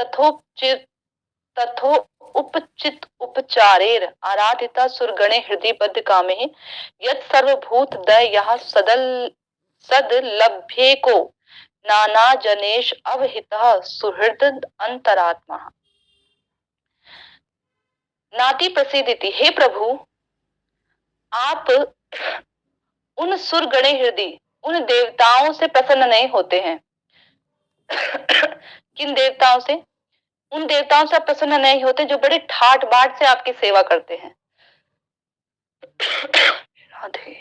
तथो उपचित उपचारेर आराधिता सुरगणे हृदय बद्ध कामे यत् सर्वभूत दय यह सद लभ्ये को नाना जनेश अवहितः सुहृद अंतरात्मा। नाति प्रसिद्धि, हे प्रभु आप उन सुरगणे हृदय, उन देवताओं से प्रसन्न नहीं होते हैं। किन देवताओं से? उन देवताओं से आप प्रसन्न नहीं होते जो बड़े ठाट बाट से आपकी सेवा करते हैं। राधे।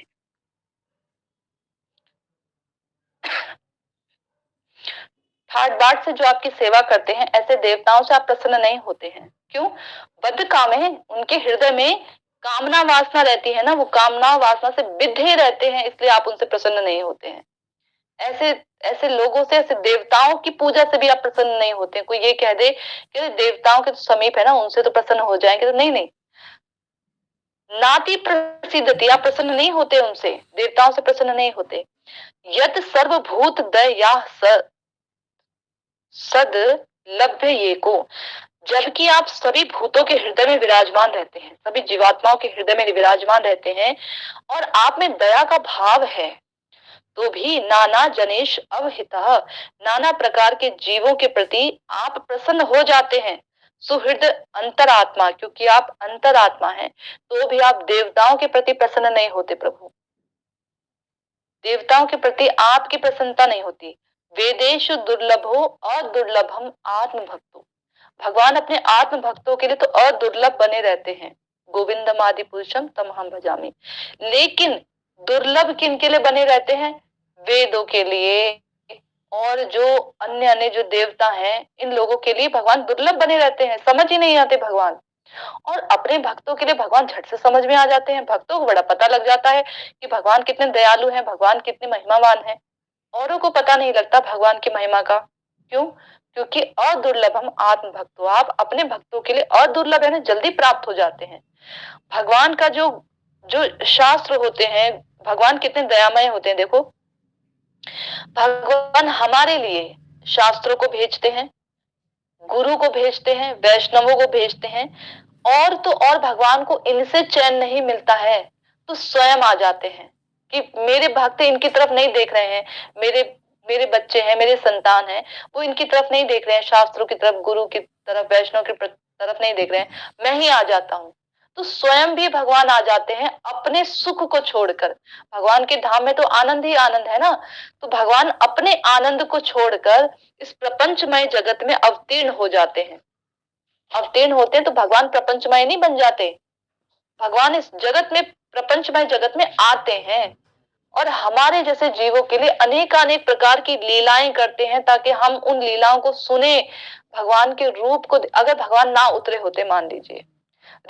ठाट बाट से जो आपकी सेवा करते हैं, ऐसे देवताओं से आप प्रसन्न नहीं होते हैं। क्यों? बद्ध काम है, उनके हृदय में कामना वासना रहती है ना, वो कामना वासना से बिधे रहते हैं, इसलिए आप उनसे प्रसन्न नहीं होते हैं। ऐसे ऐसे लोगों से, ऐसे देवताओं की पूजा से भी आप प्रसन्न नहीं होते। कोई ये कह दे कि देवताओं के तो समीप है ना, उनसे तो प्रसन्न हो जाएंगे, तो नहीं नहीं, नाति प्रसिद्धति, आप प्रसन्न नहीं होते उनसे, देवताओं से प्रसन्न नहीं होते। यद सर्वभूत दया सद लभ्य ये को, जबकि आप सभी भूतों के हृदय में विराजमान रहते हैं, सभी जीवात्माओं के हृदय में विराजमान रहते हैं, और आप में दया का भाव है, तो भी नाना जनेश अवहितः, नाना प्रकार के जीवों के प्रति आप प्रसन्न हो जाते हैं। सुहृद अंतरात्मा, क्योंकि आप अंतरात्मा हैं, तो भी आप देवताओं के प्रति प्रसन्न नहीं होते। प्रभु देवताओं के प्रति आपकी प्रसन्नता नहीं होती। वेदेशु दुर्लभो अदुर्लभम आत्म भक्तो, भगवान अपने आत्म भक्तों के लिए तो अदुर्लभ बने रहते हैं। गोविंदम आदि पुरुषम तम हम भजामी, लेकिन दुर्लभ किन के लिए बने रहते हैं? वेदों के लिए, और जो अन्य अन्य जो देवता हैं, इन लोगों के लिए भगवान दुर्लभ बने रहते हैं, समझ ही नहीं आते भगवान। और अपने भक्तों के लिए भगवान झट से समझ में आ जाते हैं। भक्तों को बड़ा पता लग जाता है कि भगवान कितने दयालु हैं, भगवान कितने महिमावान हैं। औरों को पता नहीं लगता भगवान की महिमा का। क्यों? क्योंकि अदुर्लभम आत्म भक्तो, आप अपने भक्तों के लिए अदुर्लभ है ना, जल्दी प्राप्त हो जाते हैं। भगवान का जो जो शास्त्र होते हैं, भगवान कितने दयामय होते हैं। देखो, भगवान हमारे लिए शास्त्रों को भेजते हैं, गुरु को भेजते हैं, वैष्णवों को भेजते हैं, और तो और भगवान को इनसे चैन नहीं मिलता है तो स्वयं आ जाते हैं कि मेरे भक्त इनकी तरफ नहीं देख रहे हैं, मेरे मेरे बच्चे हैं, मेरे संतान हैं, वो इनकी तरफ नहीं देख रहे हैं, शास्त्रों की तरफ, गुरु की तरफ, वैष्णव की तरफ नहीं देख रहे हैं, मैं ही आ जाता हूँ। तो स्वयं भी भगवान आ जाते हैं अपने सुख को छोड़कर। भगवान के धाम में तो आनंद ही आनंद है ना, तो भगवान अपने आनंद को छोड़कर इस प्रपंचमय जगत में अवतीर्ण हो जाते हैं। अवतीर्ण होते हैं तो भगवान प्रपंचमय नहीं बन जाते, भगवान इस जगत में, प्रपंचमय जगत में आते हैं, और हमारे जैसे जीवों के लिए अनेकानेक प्रकार की लीलाएं करते हैं, ताकि हम उन लीलाओं को सुने, भगवान के रूप को। अगर भगवान ना उतरे होते, मान लीजिए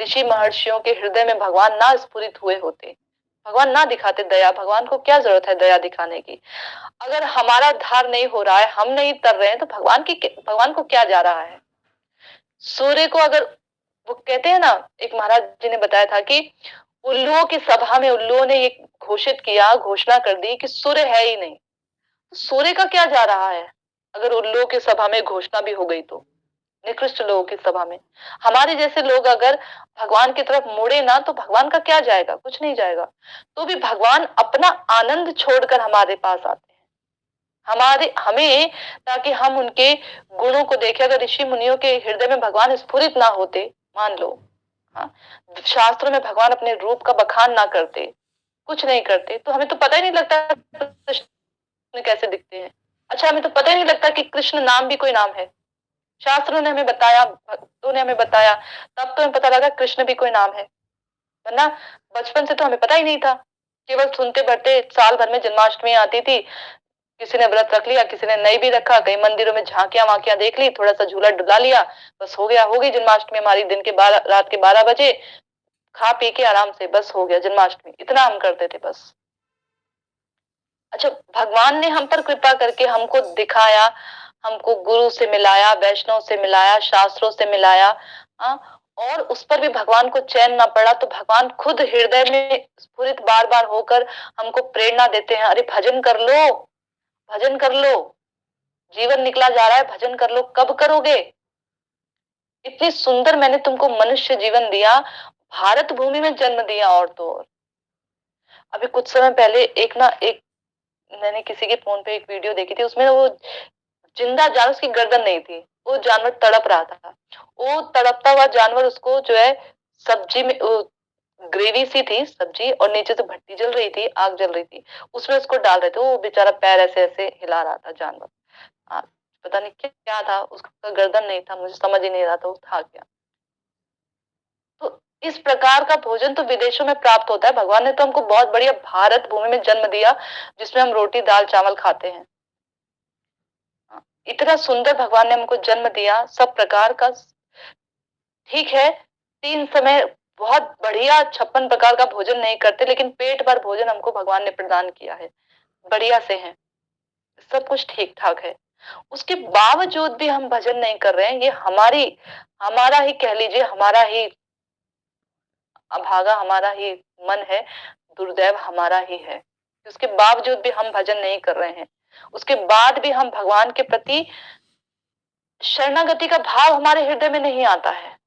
ऋषि महर्षियों के हृदय में भगवान ना स्फुरित हुए होते, भगवान ना दिखाते दया, भगवान को क्या जरूरत है दया दिखाने की? अगर हमारा उद्धार नहीं हो रहा है, हम नहीं तर रहे हैं, तो भगवान को क्या जा रहा है? सूर्य को अगर, वो कहते हैं ना, एक महाराज जी ने बताया था कि उल्लुओं की सभा में उल्लुओं ने ये घोषित किया, घोषणा कर दी कि सूर्य है ही नहीं। तो सूर्य का क्या जा रहा है अगर उल्लुओं की सभा में घोषणा भी हो गई तो? निकृष्ट लोगों की सभा में हमारे जैसे लोग अगर भगवान की तरफ मुड़े ना, तो भगवान का क्या जाएगा? कुछ नहीं जाएगा। तो भी भगवान अपना आनंद छोड़कर हमारे पास आते हैं, हमारे हमें, ताकि हम उनके गुणों को देखें। अगर ऋषि मुनियों के हृदय में भगवान स्फुरित ना होते, मान लो, हाँ, शास्त्रों में भगवान अपने रूप का बखान ना करते, कुछ नहीं करते, तो हमें तो पता ही नहीं लगता कृष्ण कैसे दिखते हैं। अच्छा, हमें तो पता ही नहीं लगता कि कृष्ण नाम भी कोई नाम है। शास्त्रों ने हमें बताया, भक्तों ने हमें बताया, तब तो हमें पता लगा कृष्ण भी कोई नाम है। वरना बचपन से तो हमें पता ही नहीं था। केवल सुनते बढ़ते, साल भर में जन्माष्टमी आती थी, किसी ने व्रत रख लिया, किसी ने नहीं भी रखा, कई मंदिरों में झांकियां वाकियां देख ली, थोड़ा सा झूला डुला लिया, बस हो गया, हो गई जन्माष्टमी हमारी। दिन के 12, रात के 12 बजे खा पी के आराम से बस हो गया जन्माष्टमी, इतना हम करते थे बस। अच्छा, भगवान ने हम पर कृपा करके हमको दिखाया, हमको गुरु से मिलाया, वैष्णव से मिलाया, शास्त्रों से मिलाया, और उस पर भी भगवान को चैन ना पड़ा, तो भगवान खुद हृदय में स्फुरित बार बार होकर हमको प्रेरणा देते हैं, अरे भजन कर लो, भजन कर लो, जीवन निकला जा रहा है, भजन कर लो, कब करोगे? इतनी सुंदर मैंने तुमको मनुष्य जीवन दिया, भारत भूमि में जन्म दिया, और तो और अभी कुछ समय पहले एक मैंने किसी के फोन पे एक वीडियो देखी थी, उसमें वो जिंदा जानवर, उसकी गर्दन नहीं थी, वो जानवर तड़प रहा था। वो तड़पता हुआ जानवर, उसको जो है सब्जी में, ग्रेवी सी थी सब्जी, और नीचे से भट्टी जल रही थी, आग जल रही थी, उसमें उसको डाल रहे थे, वो बेचारा पैर ऐसे ऐसे हिला रहा था जानवर। हाँ, पता नहीं क्या क्या था, उसका गर्दन नहीं था, मुझे समझ ही नहीं रहा था वो था क्या। तो इस प्रकार का भोजन तो विदेशों में प्राप्त होता है। भगवान ने तो हमको बहुत बढ़िया भारत भूमि में जन्म दिया, जिसमें हम रोटी दाल चावल खाते हैं। हाँ, इतना सुंदर भगवान ने हमको जन्म दिया, सब प्रकार का। ठीक है, 3 समय बहुत बढ़िया 56 प्रकार का भोजन नहीं करते, लेकिन पेट भर भोजन हमको भगवान ने प्रदान किया है, बढ़िया से है, सब कुछ ठीक ठाक है। उसके बावजूद भी हम भजन नहीं कर रहे हैं, ये हमारा ही कह लीजिए, हमारा ही अभागा, हमारा ही मन है, दुर्दैव हमारा ही है। उसके बावजूद भी हम भजन नहीं कर रहे हैं, उसके बाद भी हम भगवान के प्रति शरणागति का भाव हमारे हृदय में नहीं आता है।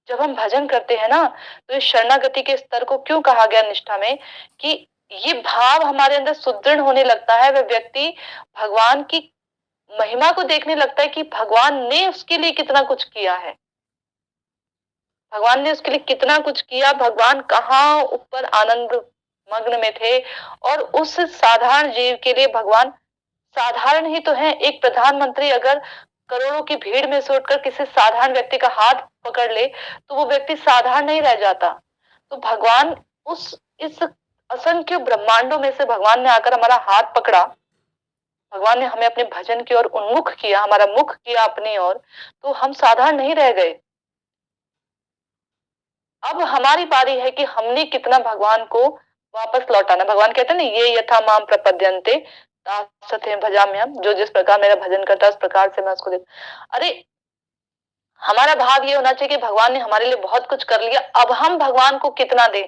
जब हम भजन करते हैं ना, तो इस शरणागति के स्तर को क्यों कहा गया निष्ठा में, कि ये भाव हमारे अंदर सुदृढ़ होने लगता है, वह व्यक्ति भगवान की महिमा को देखने लगता है कि भगवान ने उसके लिए कितना कुछ किया है, भगवान ने उसके लिए कितना कुछ किया, भगवान कहाँ ऊपर आनंद मग्न में थे, और उस साधारण जीव के लिए भगवान साधारण ही तो है। एक प्रधानमंत्री अगर करोड़ों की भीड़ में से उठकर किसी साधारण व्यक्ति का हाथ पकड़ ले, तो वो व्यक्ति साधारण नहीं रह जाता। तो भगवान उस इस असंख्य ब्रह्मांडों में से भगवान ने आकर हमारा हाथ पकड़ा, भगवान ने हमें अपने भजन की ओर उन्मुख किया, हमारा मुख किया अपनी ओर, तो हम साधारण नहीं रह गए। अब हमारी बारी है कि हमने कितना भगवान को वापस लौटाना। भगवान कहते हैं ना, ये यथा माम प्रपद्यन्ते दासते भजाम्यहम्, जो जिस प्रकार मेरा भजन करता है उस प्रकार से मैं उसको देख। अरे, हमारा भाव ये होना चाहिए कि भगवान ने हमारे लिए बहुत कुछ कर लिया, अब हम भगवान को कितना दें,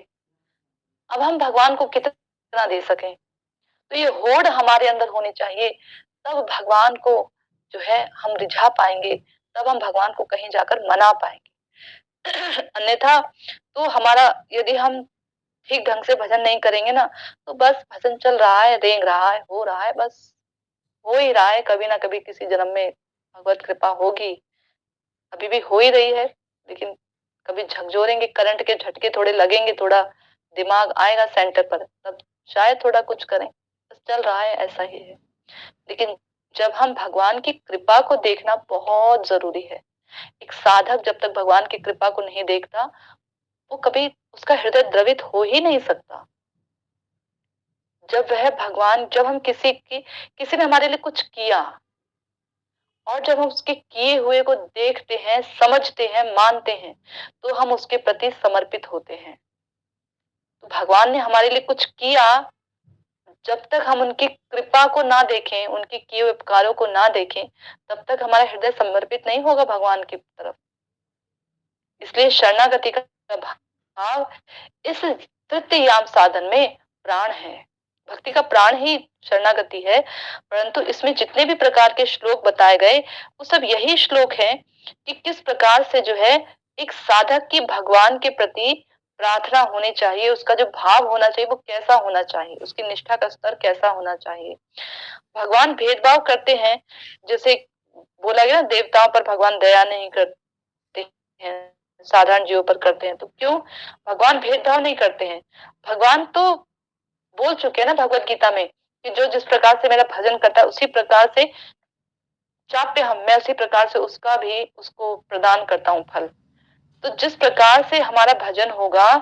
अब हम भगवान को कितना दे सकें। तो ये होड़ हमारे अंदर होनी चाहिए, तब भगवान को जो है हम रिझा पाएंगे, तब हम भगवान को कहीं जाकर मना पाएंगे। अन्यथा तो हमारा, यदि हम ठीक ढंग से भजन नहीं करेंगे ना, तो बस भजन चल रहा है, रेंग रहा है, हो रहा है, बस हो ही रहा है, कभी ना कभी किसी जन्म में भगवत कृपा होगी, अभी भी हो ही रही है। लेकिन कभी झकझोरेंगे, करंट के झटके थोड़े लगेंगे, थोड़ा दिमाग आएगा सेंटर पर, तब शायद थोड़ा कुछ करें। बस चल रहा है, ऐसा ही है। लेकिन जब हम भगवान की कृपा को देखना बहुत जरूरी है। एक साधक जब तक भगवान की कृपा को नहीं देखता, वो कभी, उसका हृदय द्रवित हो ही नहीं सकता। जब वह भगवान, जब हम किसी ने हमारे लिए कुछ किया, और जब हम उसके किए हुए को देखते हैं, समझते हैं, मानते हैं, तो हम उसके प्रति समर्पित होते हैं। तो भगवान ने हमारे लिए कुछ किया, जब तक हम उनकी कृपा को ना देखें, उनके किए हुए उपकारों को ना देखें, तब तक हमारा हृदय समर्पित नहीं होगा भगवान की तरफ। इसलिए शरणागति का भाव इस तृतीयाम साधन में प्राण है। भक्ति का प्राण ही शरणागति है। परंतु इसमें जितने भी प्रकार के श्लोक बताए गए, वो सब यही श्लोक हैं कि किस प्रकार से जो है एक साधक की भगवान के प्रति प्रार्थना होनी चाहिए, उसका जो भाव होना चाहिए वो कैसा होना चाहिए, उसकी निष्ठा का स्तर कैसा होना चाहिए। भगवान भेदभाव करते हैं, जैसे बोला गया ना, देवताओं पर भगवान दया नहीं करते हैं, साधारण जीवों पर करते हैं। तो क्यों भगवान भेदभाव नहीं करते हैं? भगवान तो बोल चुके हैं ना भगवत गीता में कि जो जिस प्रकार से मेरा भजन करता है उसी प्रकार से चाप्य हम, मैं उसी प्रकार से उसका भी उसको प्रदान करता हूँ फल। तो जिस प्रकार से हमारा भजन होगा,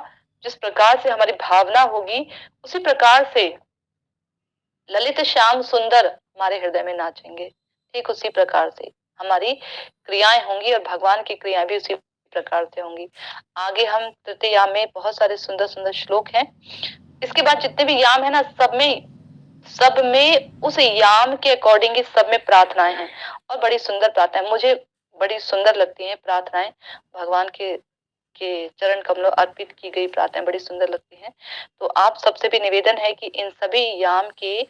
जिस प्रकार से हमारी भावना होगी, उसी प्रकार से ललित श्याम सुंदर हमारे हृदय में नाचेंगे। ठीक उसी प्रकार से हमारी क्रियाएं होंगी और भगवान की क्रियाएं भी उसी प्रकार से होंगी। आगे हम तृतीय याम में बहुत सारे सुंदर सुंदर श्लोक हैं। इसके बाद जितने भी याम है ना, सब में उस याम के अकॉर्डिंग ही सब में प्रार्थनाएं हैं, और बड़ी सुंदर प्रार्थनाएं मुझे बड़ी सुंदर लगती हैं प्रार्थनाएं। भगवान के चरण कमलों अर्पित की गई प्रार्थनाएं बड़ी सुंदर लगती हैं। तो आप सबसे भी निवेदन है कि इन सभी याम के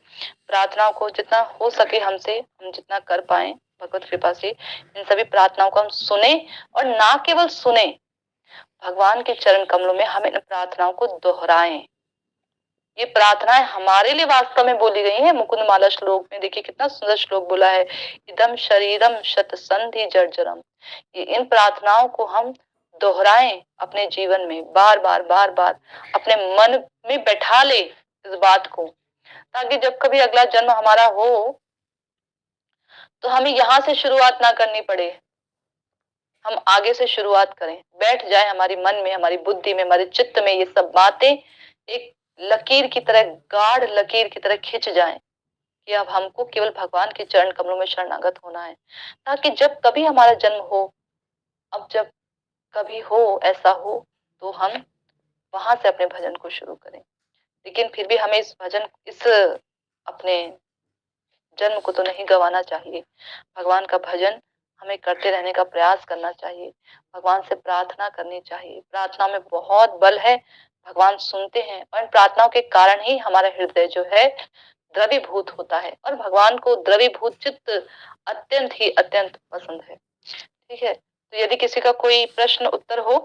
प्रार्थनाओं को जितना हो सके हमसे, हम जितना कर पाए भगवत कृपा से, इन सभी प्रार्थनाओं को हम सुने, और ना केवल सुने, भगवान के चरण कमलों में हम इन प्रार्थनाओं को दोहराएं। ये प्रार्थनाएं हमारे लिए वास्तव में बोली गई है। मुकुंद माला श्लोक में देखिए कितना सुंदर श्लोक बोला है, इदम शरीरम शत संधि जर्जरम। ये इन प्रार्थनाओं को हम दोहराएं अपने जीवन में, बार बार बार बार अपने मन में बैठा ले इस बात को, ताकि जब कभी अगला जन्म हमारा हो तो हमें यहाँ से शुरुआत ना करनी पड़े, हम आगे से शुरुआत करें, बैठ जाए हमारी मन में, हमारी बुद्धि में, हमारे चित्त में ये सब बातें एक लकीर की तरह, गाढ़ लकीर की तरह खिंच जाएं कि अब हमको केवल भगवान के चरण कमलों में शरणागत होना है, ताकि जब कभी हमारा जन्म हो, अब जब कभी हो ऐसा हो, तो हम वहां से अपने भजन को शुरू करें। लेकिन फिर भी हमें इस अपने जन्म को तो नहीं गंवाना चाहिए। भगवान का भजन हमें करते रहने का प्रयास करना चाहिए, भगवान से प्रार्थना करनी चाहिए। प्रार्थना में बहुत बल है, भगवान सुनते हैं, और इन प्रार्थनाओं के कारण ही हमारा हृदय जो है द्रवीभूत होता है, और भगवान को द्रवीभूत चित्त अत्यंत ही अत्यंत पसंद है। ठीक है, तो यदि किसी का कोई प्रश्न उत्तर हो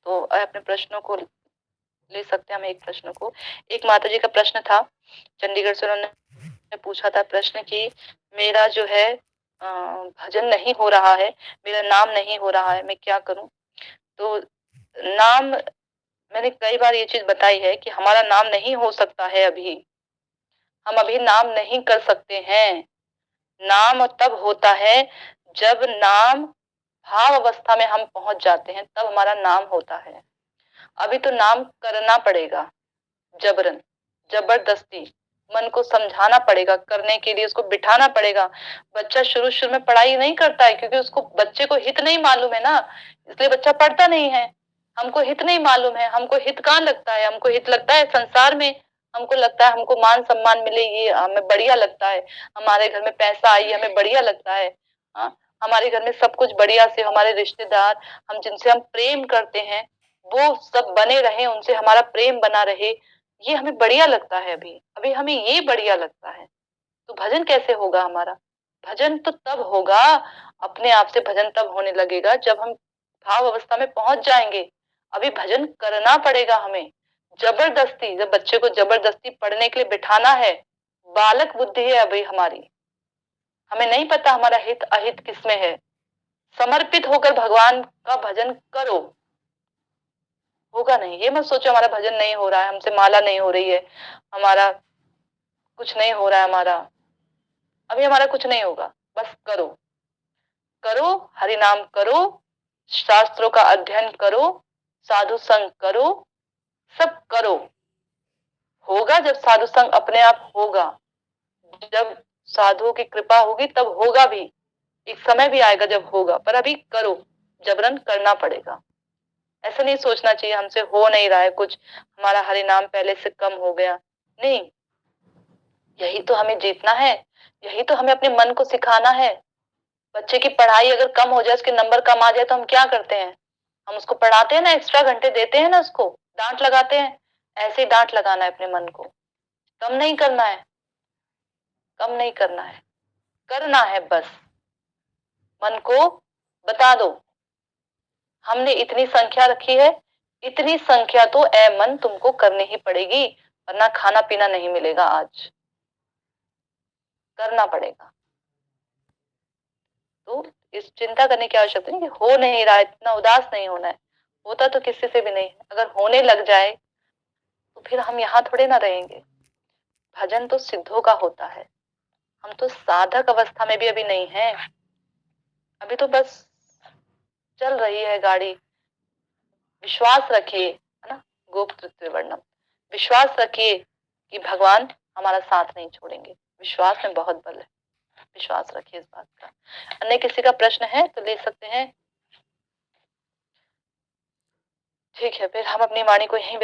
तो अपने प्रश्नों को ले सकते हैं। हम एक प्रश्न को, एक माता जी का प्रश्न था चंडीगढ़ से, उन्होंने पूछा था प्रश्न कि मेरा जो है भजन नहीं हो रहा है, मेरा नाम नहीं हो रहा है, मैं क्या करूं? तो नाम, मैंने कई बार ये चीज बताई है कि हमारा नाम नहीं हो सकता है अभी, हम अभी नाम नहीं कर सकते हैं। नाम तब होता है जब नाम भाव अवस्था में हम पहुंच जाते हैं, तब हमारा नाम होता है। अभी तो नाम करना पड़ेगा, जबरन, जबरदस्ती मन को समझाना पड़ेगा, करने के लिए उसको बिठाना पड़ेगा। बच्चा शुरू शुरू में पढ़ाई नहीं करता है, क्योंकि उसको, बच्चे को हित नहीं मालूम है ना, इसलिए बच्चा पढ़ता नहीं है। हमको हित नहीं मालूम है, हमको हित कहाँ लगता है, हमको हित लगता है संसार में, हमको लगता है हमको मान सम्मान मिले, ये हमें बढ़िया लगता है, हमारे घर में पैसा आई हमें बढ़िया लगता है, हाँ, हमारे घर में सब कुछ बढ़िया से, हमारे रिश्तेदार, हम जिनसे हम प्रेम करते हैं वो सब बने रहे, उनसे हमारा प्रेम बना रहे, ये हमें बढ़िया लगता है। अभी अभी हमें ये बढ़िया लगता है। तो भजन कैसे होगा हमारा? भजन तो तब होगा, अपने आप से भजन तब होने लगेगा जब हम भाव अवस्था में पहुंच जाएंगे। अभी भजन करना पड़ेगा हमें, जबरदस्ती, जब बच्चे को जबरदस्ती पढ़ने के लिए बिठाना है, बालक बुद्धि है अभी हमारी, हमें नहीं पता हमारा हित अहित किसमें है। समर्पित होकर भगवान का भजन करो, होगा नहीं। ये मत सोचो हमारा भजन नहीं हो रहा है, हमसे माला नहीं हो रही है, हमारा कुछ नहीं हो रहा है, हमारा अभी हमारा कुछ नहीं होगा। बस करो, करो, हरि नाम करो, शास्त्रों का अध्ययन करो, साधु संग करो, सब करो। होगा जब साधु संग अपने आप होगा, जब साधुओं की कृपा होगी तब होगा भी, एक समय भी आएगा जब होगा, पर अभी करो, जबरन करना पड़ेगा। ऐसा नहीं सोचना चाहिए हमसे हो नहीं रहा है कुछ, हमारा हरि नाम पहले से कम हो गया, नहीं, यही तो हमें जीतना है, यही तो हमें अपने मन को सिखाना है। बच्चे की पढ़ाई अगर कम हो जाए, उसके नंबर कम आ जाए, तो हम क्या करते हैं? हम उसको पढ़ाते हैं ना, एक्स्ट्रा घंटे देते हैं ना, उसको डांट लगाते हैं। ऐसे ही डांट लगाना है अपने मन को, कम नहीं करना है, कम नहीं करना है, करना है बस। मन को बता दो हमने इतनी संख्या रखी है, इतनी संख्या तो ए मन तुमको करनी ही पड़ेगी, वरना खाना पीना नहीं मिलेगा। आज करना पड़ेगा। तो इस चिंता करने की आवश्यकता नहीं कि हो नहीं रहा है, इतना उदास नहीं होना है। होता तो किसी से भी नहीं है, अगर होने लग जाए तो फिर हम यहाँ थोड़े ना रहेंगे। भजन तो सिद्धों का होता है, हम तो साधक अवस्था में भी अभी नहीं है। अभी तो बस चल रही है गाड़ी। विश्वास रखिए, है ना, गोप्तृत्व वर्णम, विश्वास रखिए कि भगवान हमारा साथ नहीं छोड़ेंगे। विश्वास में बहुत बल है, विश्वास रखिए इस बात का। अन्य किसी का प्रश्न है तो ले सकते हैं। ठीक है, फिर हम अपनी वाणी को यहीं